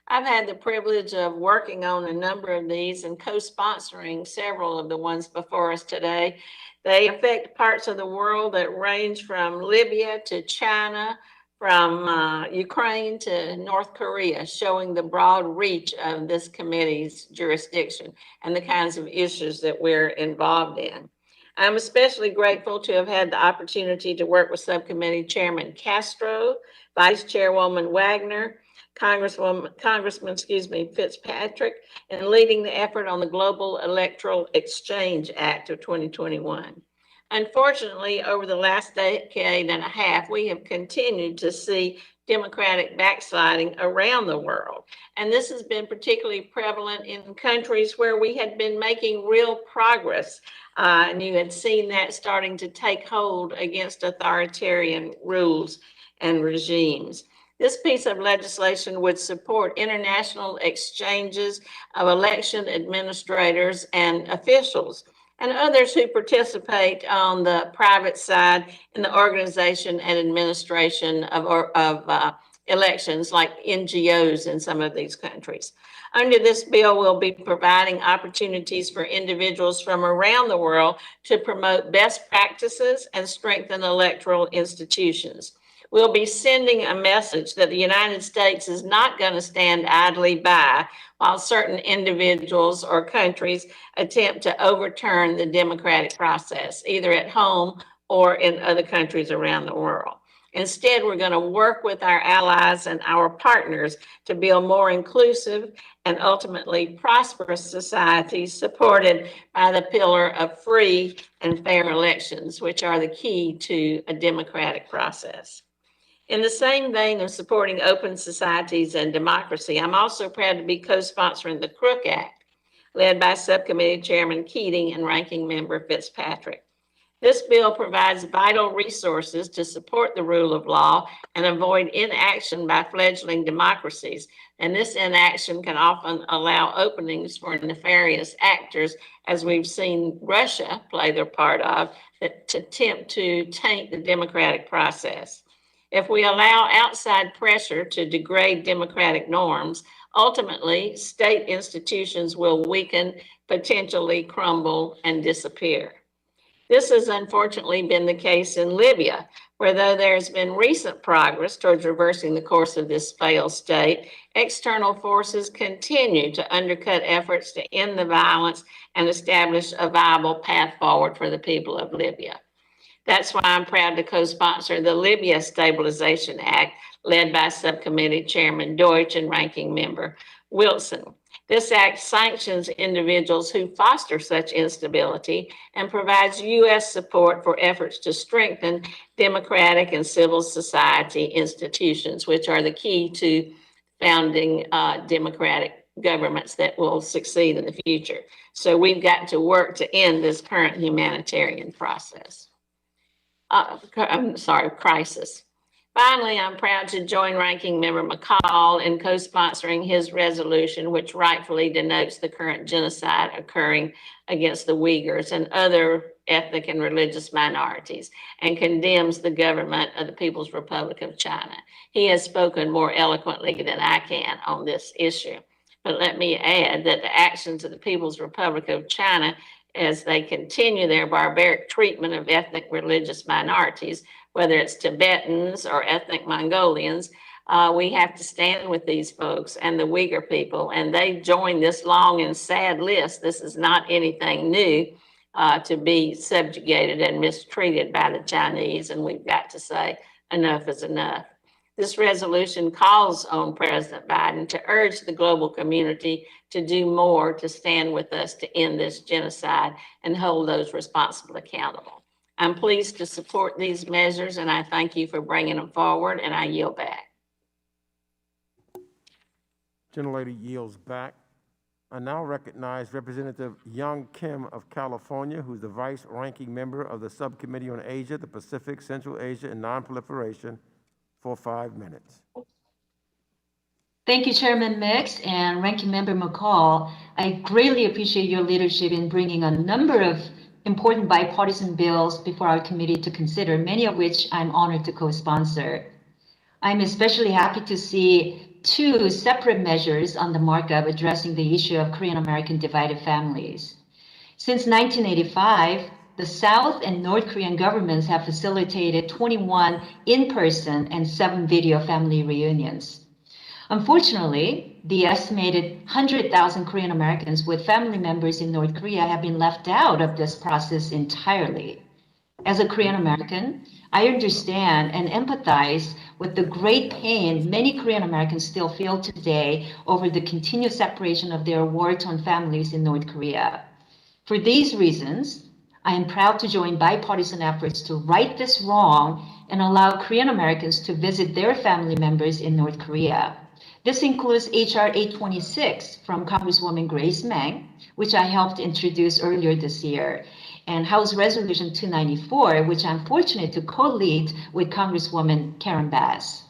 I've had the privilege of working on a number of these and co-sponsoring several of the ones before us today. They affect parts of the world that range from Libya to China, from Ukraine to North Korea, showing the broad reach of this committee's jurisdiction and the kinds of issues that we're involved in. I'm especially grateful to have had the opportunity to work with Subcommittee Chairman Castro, Vice Chairwoman Wagner, Congressman Fitzpatrick, and leading the effort on the Global Electoral Exchange Act of 2021. Unfortunately, over the last decade and a half, we have continued to see democratic backsliding around the world. And this has been particularly prevalent in countries where we had been making real progress. And you had seen that starting to take hold against authoritarian rules and regimes. This piece of legislation would support international exchanges of election administrators and officials and others who participate on the private side in the organization and administration of elections, like NGOs in some of these countries. Under this bill, we'll be providing opportunities for individuals from around the world to promote best practices and strengthen electoral institutions. We'll be sending a message that the United States is not going to stand idly by while certain individuals or countries attempt to overturn the democratic process, either at home or in other countries around the world. Instead, we're going to work with our allies and our partners to build more inclusive and ultimately prosperous societies supported by the pillar of free and fair elections, which are the key to a democratic process. In the same vein of supporting open societies and democracy, I'm also proud to be co-sponsoring the CROOK Act, led by Subcommittee Chairman Keating and Ranking Member Fitzpatrick. This bill provides vital resources to support the rule of law and avoid inaction by fledgling democracies. And this inaction can often allow openings for nefarious actors, as we've seen Russia play their part of, to attempt to taint the democratic process. If we allow outside pressure to degrade democratic norms, ultimately, state institutions will weaken, potentially crumble, and disappear. This has unfortunately been the case in Libya, where though there has been recent progress towards reversing the course of this failed state, external forces continue to undercut efforts to end the violence and establish a viable path forward for the people of Libya. That's why I'm proud to co-sponsor the Libya Stabilization Act, led by Subcommittee Chairman Deutsch and Ranking Member Wilson. This act sanctions individuals who foster such instability and provides U.S. support for efforts to strengthen democratic and civil society institutions, which are the key to founding democratic governments that will succeed in the future. So we've got to work to end this current humanitarian process. Crisis. Finally, I'm proud to join Ranking Member McCall in co-sponsoring his resolution, which rightfully denotes the current genocide occurring against the Uyghurs and other ethnic and religious minorities, and condemns the government of the People's Republic of China. He has spoken more eloquently than I can on this issue. But let me add that the actions of the People's Republic of China as they continue their barbaric treatment of ethnic religious minorities, whether it's Tibetans or ethnic Mongolians. We have to stand with these folks and the Uyghur people, and they joined this long and sad list. This is not anything new to be subjugated and mistreated by the Chinese, and we've got to say enough is enough. This resolution calls on President Biden to urge the global community to do more to stand with us to end this genocide and hold those responsible accountable. I'm pleased to support these measures, and I thank you for bringing them forward, and I yield back. Gentlelady yields back. I now recognize Representative Young Kim of California, who's the Vice Ranking Member of the Subcommittee on Asia, the Pacific, Central Asia, and Nonproliferation, for 5 minutes. Thank you, Chairman Mix and Ranking Member McCall. I greatly appreciate your leadership in bringing a number of important bipartisan bills before our committee to consider, many of which I'm honored to co-sponsor. I'm especially happy to see 2 separate measures on the markup addressing the issue of Korean American divided families. Since 1985, the South and North Korean governments have facilitated 21 in-person and 7 video family reunions. Unfortunately, the estimated 100,000 Korean Americans with family members in North Korea have been left out of this process entirely. As a Korean American, I understand and empathize with the great pain many Korean Americans still feel today over the continued separation of their war-torn families in North Korea. For these reasons, I am proud to join bipartisan efforts to right this wrong and allow Korean Americans to visit their family members in North Korea. This includes H.R. 826 from Congresswoman Grace Meng, which I helped introduce earlier this year, and House Resolution 294, which I'm fortunate to co-lead with Congresswoman Karen Bass.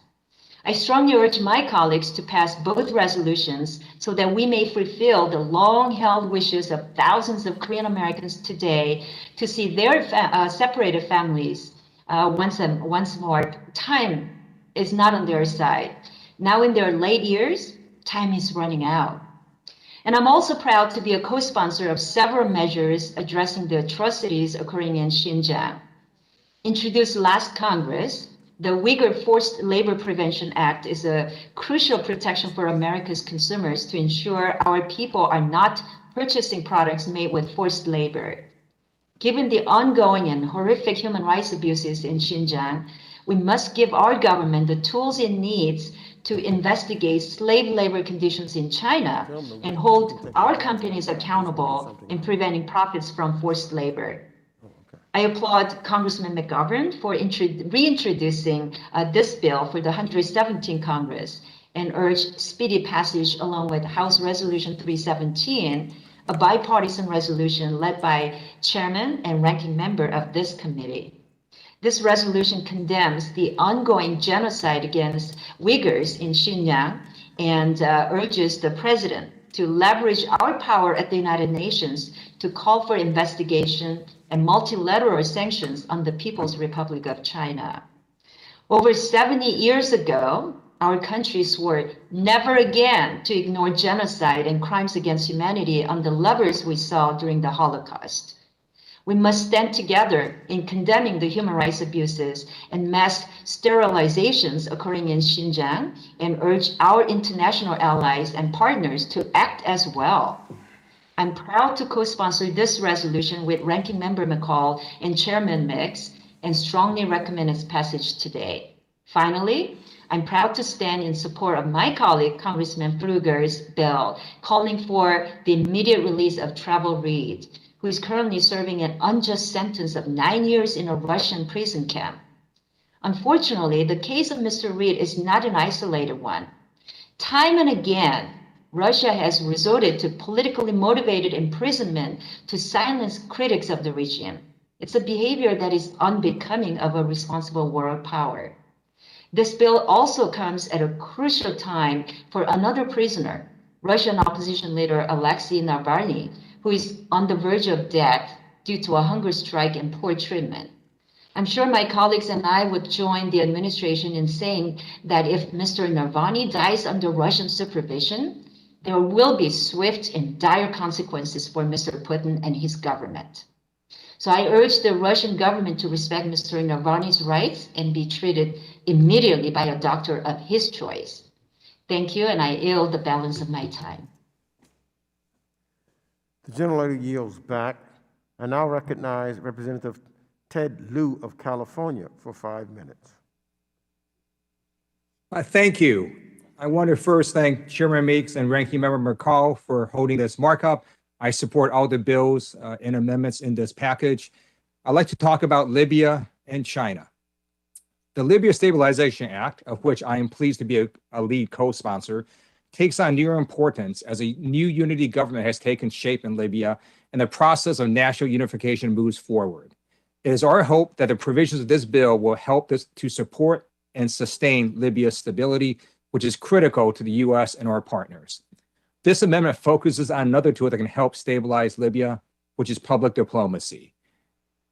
I strongly urge my colleagues to pass both resolutions so that we may fulfill the long-held wishes of thousands of Korean Americans today to see their separated families once more. Time is not on their side. Now in their late years, time is running out. And I'm also proud to be a co-sponsor of several measures addressing the atrocities occurring in Xinjiang. Introduced last Congress, the Uyghur Forced Labor Prevention Act is a crucial protection for America's consumers to ensure our people are not purchasing products made with forced labor. Given the ongoing and horrific human rights abuses in Xinjiang, we must give our government the tools it needs to investigate slave labor conditions in China and hold our companies accountable in preventing profits from forced labor. I applaud Congressman McGovern for reintroducing this bill for the 117th Congress and urge speedy passage along with House Resolution 317, a bipartisan resolution led by Chairman and Ranking Member of this committee. This resolution condemns the ongoing genocide against Uyghurs in Xinjiang and urges the President to leverage our power at the United Nations to call for investigation and multilateral sanctions on the People's Republic of China. Over 70 years ago, our country swore never again to ignore genocide and crimes against humanity on the levels we saw during the Holocaust. We must stand together in condemning the human rights abuses and mass sterilizations occurring in Xinjiang and urge our international allies and partners to act as well. I'm proud to co-sponsor this resolution with Ranking Member McCall and Chairman Mix and strongly recommend its passage today. Finally, I'm proud to stand in support of my colleague, Congressman Pfluger's bill calling for the immediate release of Trevor Reed, who is currently serving an unjust sentence of 9 years in a Russian prison camp. Unfortunately, the case of Mr. Reed is not an isolated one. Time and again, Russia has resorted to politically motivated imprisonment to silence critics of the regime. It's a behavior that is unbecoming of a responsible world power. This bill also comes at a crucial time for another prisoner, Russian opposition leader Alexei Navalny, who is on the verge of death due to a hunger strike and poor treatment. I'm sure my colleagues and I would join the administration in saying that if Mr. Navalny dies under Russian supervision, there will be swift and dire consequences for Mr. Putin and his government. So I urge the Russian government to respect Mr. Navalny's rights and be treated immediately by a doctor of his choice. Thank you, and I yield the balance of my time. The gentlelady yields back. I now recognize Representative Ted Lieu of California for 5 minutes. Thank you. I want to first thank Chairman Meeks and Ranking Member McCall for holding this markup. I support all the bills and amendments in this package. I'd like to talk about Libya and China. The Libya Stabilization Act, of which I am pleased to be a lead co-sponsor, takes on new importance as a new unity government has taken shape in Libya and the process of national unification moves forward. It is our hope that the provisions of this bill will help us to support and sustain Libya's stability, which is critical to the U.S. and our partners. This amendment focuses on another tool that can help stabilize Libya, which is public diplomacy.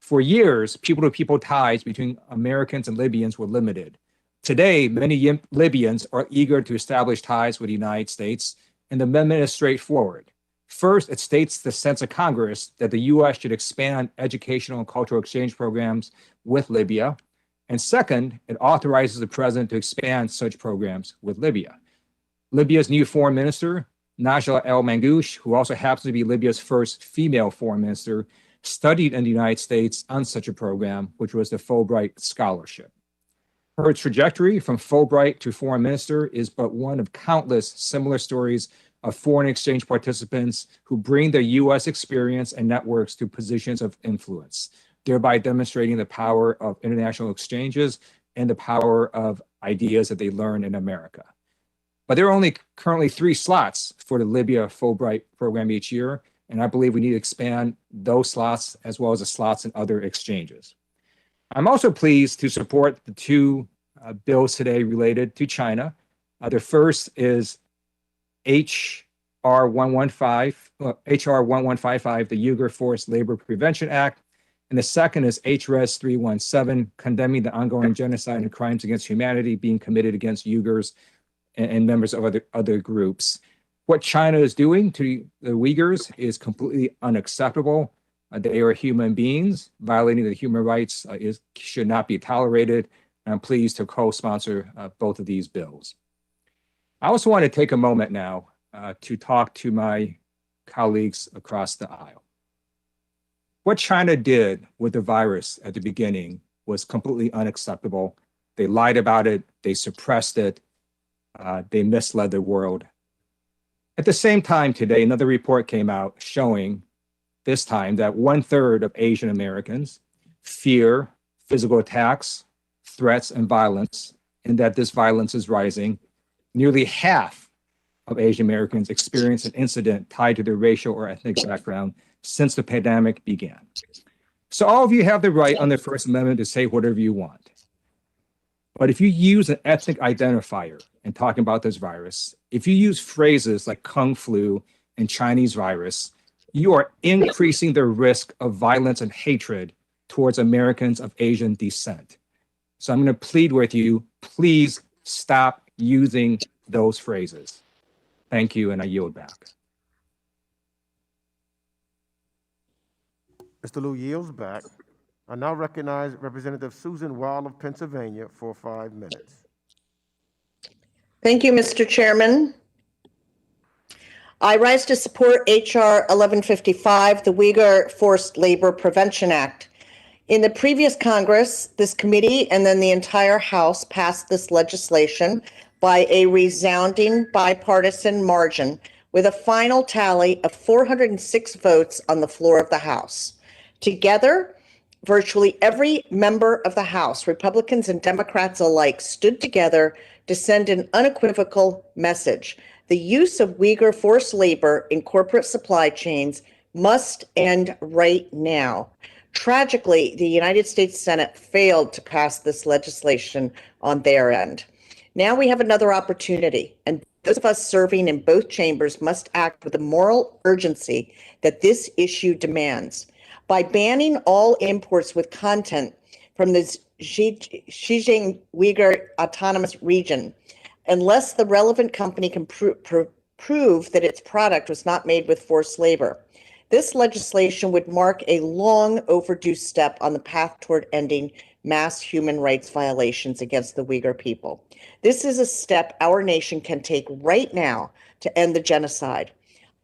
For years, people-to-people ties between Americans and Libyans were limited. Today, many Libyans are eager to establish ties with the United States, and the amendment is straightforward. First, it states the sense of Congress that the U.S. should expand educational and cultural exchange programs with Libya. And second, it authorizes the president to expand such programs with Libya. Libya's new foreign minister, Najla El-Mangoush, who also happens to be Libya's first female foreign minister, studied in the United States on such a program, which was the Fulbright Scholarship. Her trajectory from Fulbright to foreign minister is but one of countless similar stories of foreign exchange participants who bring their U.S. experience and networks to positions of influence, thereby demonstrating the power of international exchanges and the power of ideas that they learn in America. But there are only currently 3 slots for the Libya Fulbright program each year, and I believe we need to expand those slots as well as the slots in other exchanges. I'm also pleased to support the 2 bills today related to China. The first is H.R. 1155, the Uyghur Forced Labor Prevention Act, and the second is H.Res. 317, condemning the ongoing genocide and crimes against humanity being committed against Uyghurs and members of other groups. What China is doing to the Uyghurs is completely unacceptable. They are human beings. Violating their human rights should not be tolerated. And I'm pleased to co-sponsor both of these bills. I also want to take a moment now to talk to my colleagues across the aisle. What China did with the virus at the beginning was completely unacceptable. They lied about it. They suppressed it. They misled the world. At the same time today, another report came out showing this time that 1/3 of Asian Americans fear physical attacks, threats, and violence, and that this violence is rising. Nearly half of Asian Americans experience an incident tied to their racial or ethnic background since the pandemic began. So all of you have the right on the First Amendment to say whatever you want. But if you use an ethnic identifier in talking about this virus, if you use phrases like Kung Flu and Chinese virus, you are increasing the risk of violence and hatred towards Americans of Asian descent. So I'm going to plead with you, please stop using those phrases. Thank you, and I yield back. Mr. Lieu yields back. I now recognize Representative Susan Wild of Pennsylvania for 5 minutes. Thank you, Mr. Chairman. I rise to support H.R. 1155, the Uyghur Forced Labor Prevention Act. In the previous Congress, this committee and then the entire House passed this legislation by a resounding bipartisan margin with a final tally of 406 votes on the floor of the House. Together, virtually every member of the House, Republicans and Democrats alike, stood together to send an unequivocal message. The use of Uyghur forced labor in corporate supply chains must end right now. Tragically, the United States Senate failed to pass this legislation on their end. Now we have another opportunity, and those of us serving in both chambers must act with the moral urgency that this issue demands. By banning all imports with content from the Xinjiang Uyghur Autonomous Region, unless the relevant company can prove that its product was not made with forced labor. This legislation would mark a long overdue step on the path toward ending mass human rights violations against the Uyghur people. This is a step our nation can take right now to end the genocide.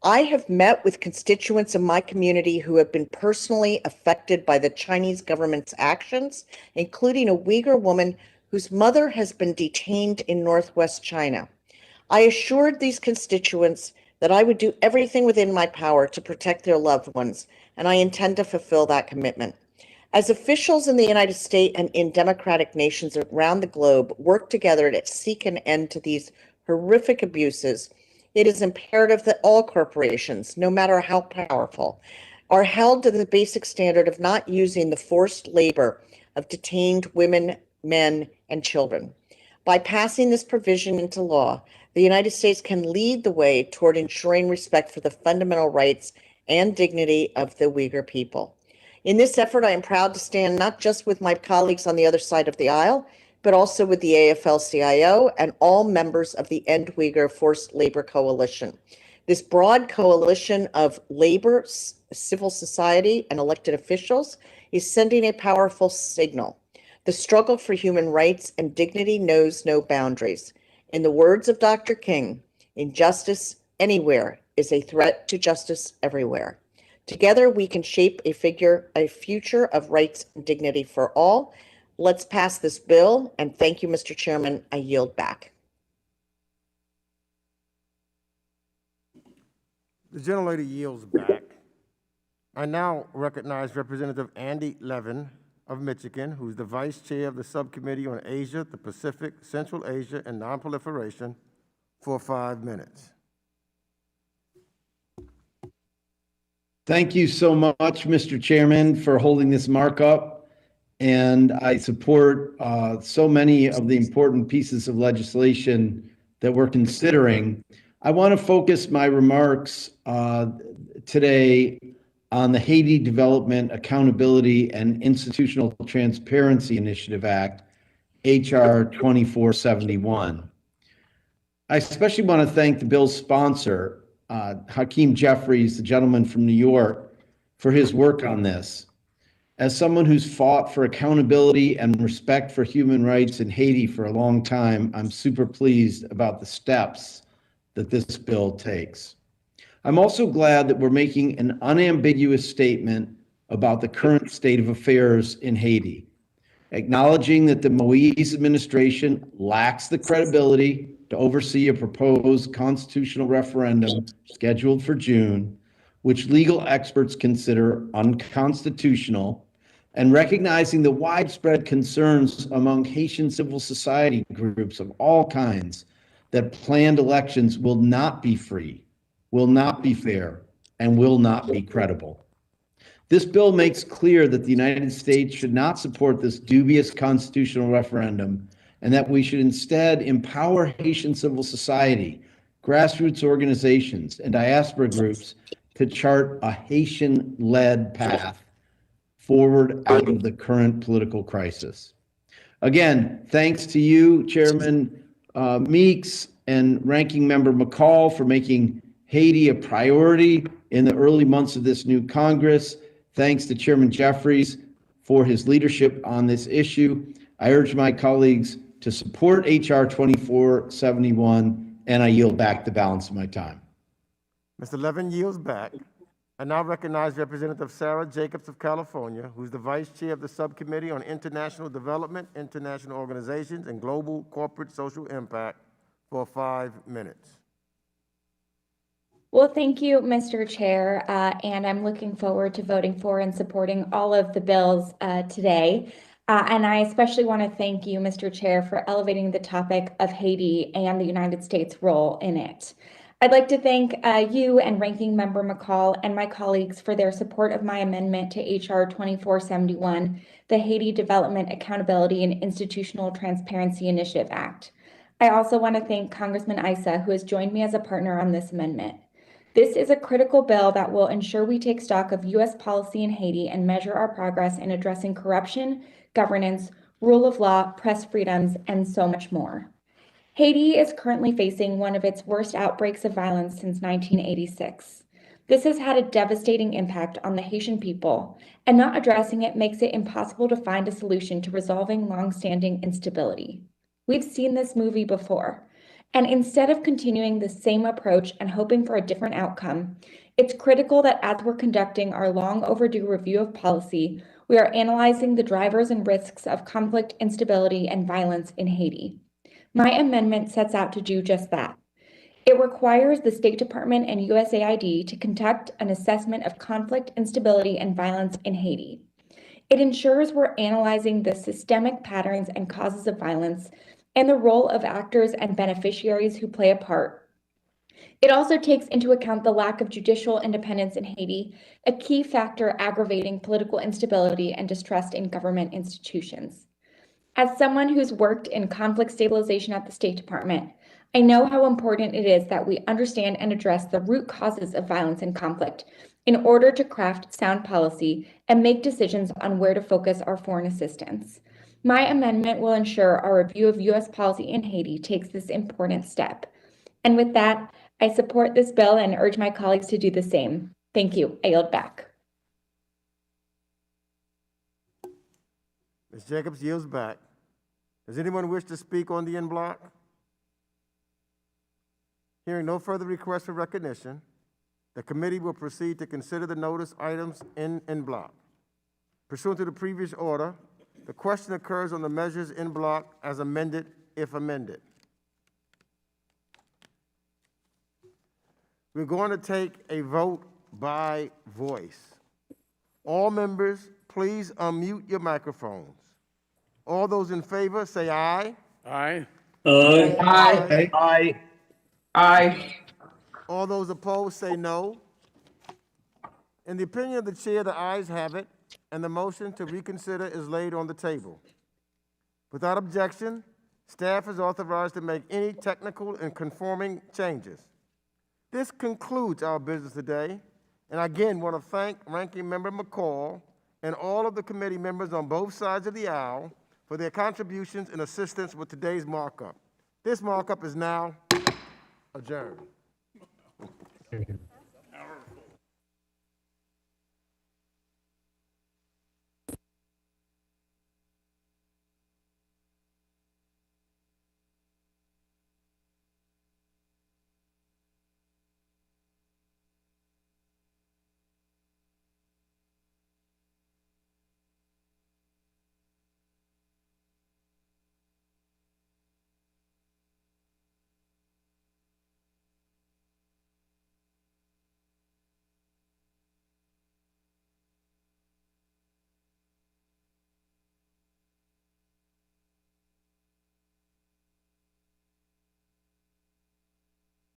I have met with constituents in my community who have been personally affected by the Chinese government's actions, including a Uyghur woman whose mother has been detained in northwest China. I assured these constituents that I would do everything within my power to protect their loved ones, and I intend to fulfill that commitment. As officials in the United States and in democratic nations around the globe work together to seek an end to these horrific abuses, it is imperative that all corporations, no matter how powerful, are held to the basic standard of not using the forced labor of detained women, men, and children. By passing this provision into law, the United States can lead the way toward ensuring respect for the fundamental rights and dignity of the Uyghur people. In this effort, I am proud to stand not just with my colleagues on the other side of the aisle, but also with the AFL-CIO and all members of the End Uyghur Forced Labor Coalition. This broad coalition of labor, civil society, and elected officials is sending a powerful signal. The struggle for human rights and dignity knows no boundaries. In the words of Dr. King, injustice anywhere is a threat to justice everywhere. Together, we can shape a future of rights and dignity for all. Let's pass this bill, and thank you, Mr. Chairman. I yield back. The gentlelady yields back. I now recognize Representative Andy Levin of Michigan, who's the Vice Chair of the Subcommittee on Asia, the Pacific, Central Asia, and Nonproliferation, for 5 minutes. Thank you so much, Mr. Chairman, for holding this markup. And I support so many of the important pieces of legislation that we're considering. I want to focus my remarks today on the Haiti Development Accountability and Institutional Transparency Initiative Act, H.R. 2471. I especially want to thank the bill's sponsor, Hakeem Jeffries, the gentleman from New York, for his work on this. As someone who's fought for accountability and respect for human rights in Haiti for a long time, I'm super pleased about the steps that this bill takes. I'm also glad that we're making an unambiguous statement about the current state of affairs in Haiti, acknowledging that the Moïse administration lacks the credibility to oversee a proposed constitutional referendum scheduled for June, which legal experts consider unconstitutional, and recognizing the widespread concerns among Haitian civil society groups of all kinds that planned elections will not be free, will not be fair, and will not be credible. This bill makes clear that the United States should not support this dubious constitutional referendum, and that we should instead empower Haitian civil society, grassroots organizations, and diaspora groups to chart a Haitian-led path forward out of the current political crisis. Again, thanks to you, Chairman Meeks and Ranking Member McCall, for making Haiti a priority in the early months of this new Congress. Thanks to Chairman Jeffries for his leadership on this issue. I urge my colleagues to support H.R. 2471, and I yield back the balance of my time. Mr. Levin yields back. I now recognize Representative Sarah Jacobs of California, who's the Vice Chair of the Subcommittee on International Development, International Organizations, and Global Corporate Social Impact, for 5 minutes. Well, thank you, Mr. Chair, and I'm looking forward to voting for and supporting all of the bills today. And I especially want to thank you, Mr. Chair, for elevating the topic of Haiti and the United States' role in it. I'd like to thank you and Ranking Member McCall and my colleagues for their support of my amendment to H.R. 2471, the Haiti Development Accountability and Institutional Transparency Initiative Act. I also want to thank Congressman Issa, who has joined me as a partner on this amendment. This is a critical bill that will ensure we take stock of U.S. policy in Haiti and measure our progress in addressing corruption, governance, rule of law, press freedoms, and so much more. Haiti is currently facing one of its worst outbreaks of violence since 1986. This has had a devastating impact on the Haitian people, and not addressing it makes it impossible to find a solution to resolving longstanding instability. We've seen this movie before, and instead of continuing the same approach and hoping for a different outcome, it's critical that as we're conducting our long overdue review of policy, we are analyzing the drivers and risks of conflict, instability, and violence in Haiti. My amendment sets out to do just that. It requires the State Department and USAID to conduct an assessment of conflict, instability, and violence in Haiti. It ensures we're analyzing the systemic patterns and causes of violence and the role of actors and beneficiaries who play a part. It also takes into account the lack of judicial independence in Haiti, a key factor aggravating political instability and distrust in government institutions. As someone who's worked in conflict stabilization at the State Department, I know how important it is that we understand and address the root causes of violence and conflict in order to craft sound policy and make decisions on where to focus our foreign assistance. My amendment will ensure our review of U.S. policy in Haiti takes this important step. And with that, I support this bill and urge my colleagues to do the same. Thank you. I yield back. Ms. Jacobs yields back. Does anyone wish to speak on the en bloc? Hearing no further requests for recognition, the committee will proceed to consider the notice items en bloc. Pursuant to the previous order, the question occurs on the measures en bloc as amended, if amended. We're going to take a vote by voice. All members, please unmute your microphones. All those in favor, say aye. Aye. Aye. Aye. Aye. Aye. All those opposed, say no. In the opinion of the chair, the ayes have it, and the motion to reconsider is laid on the table. Without objection, staff is authorized to make any technical and conforming changes. This concludes our business today, and I again want to thank Ranking Member McCall and all of the committee members on both sides of the aisle for their contributions and assistance with today's markup. This markup is now adjourned.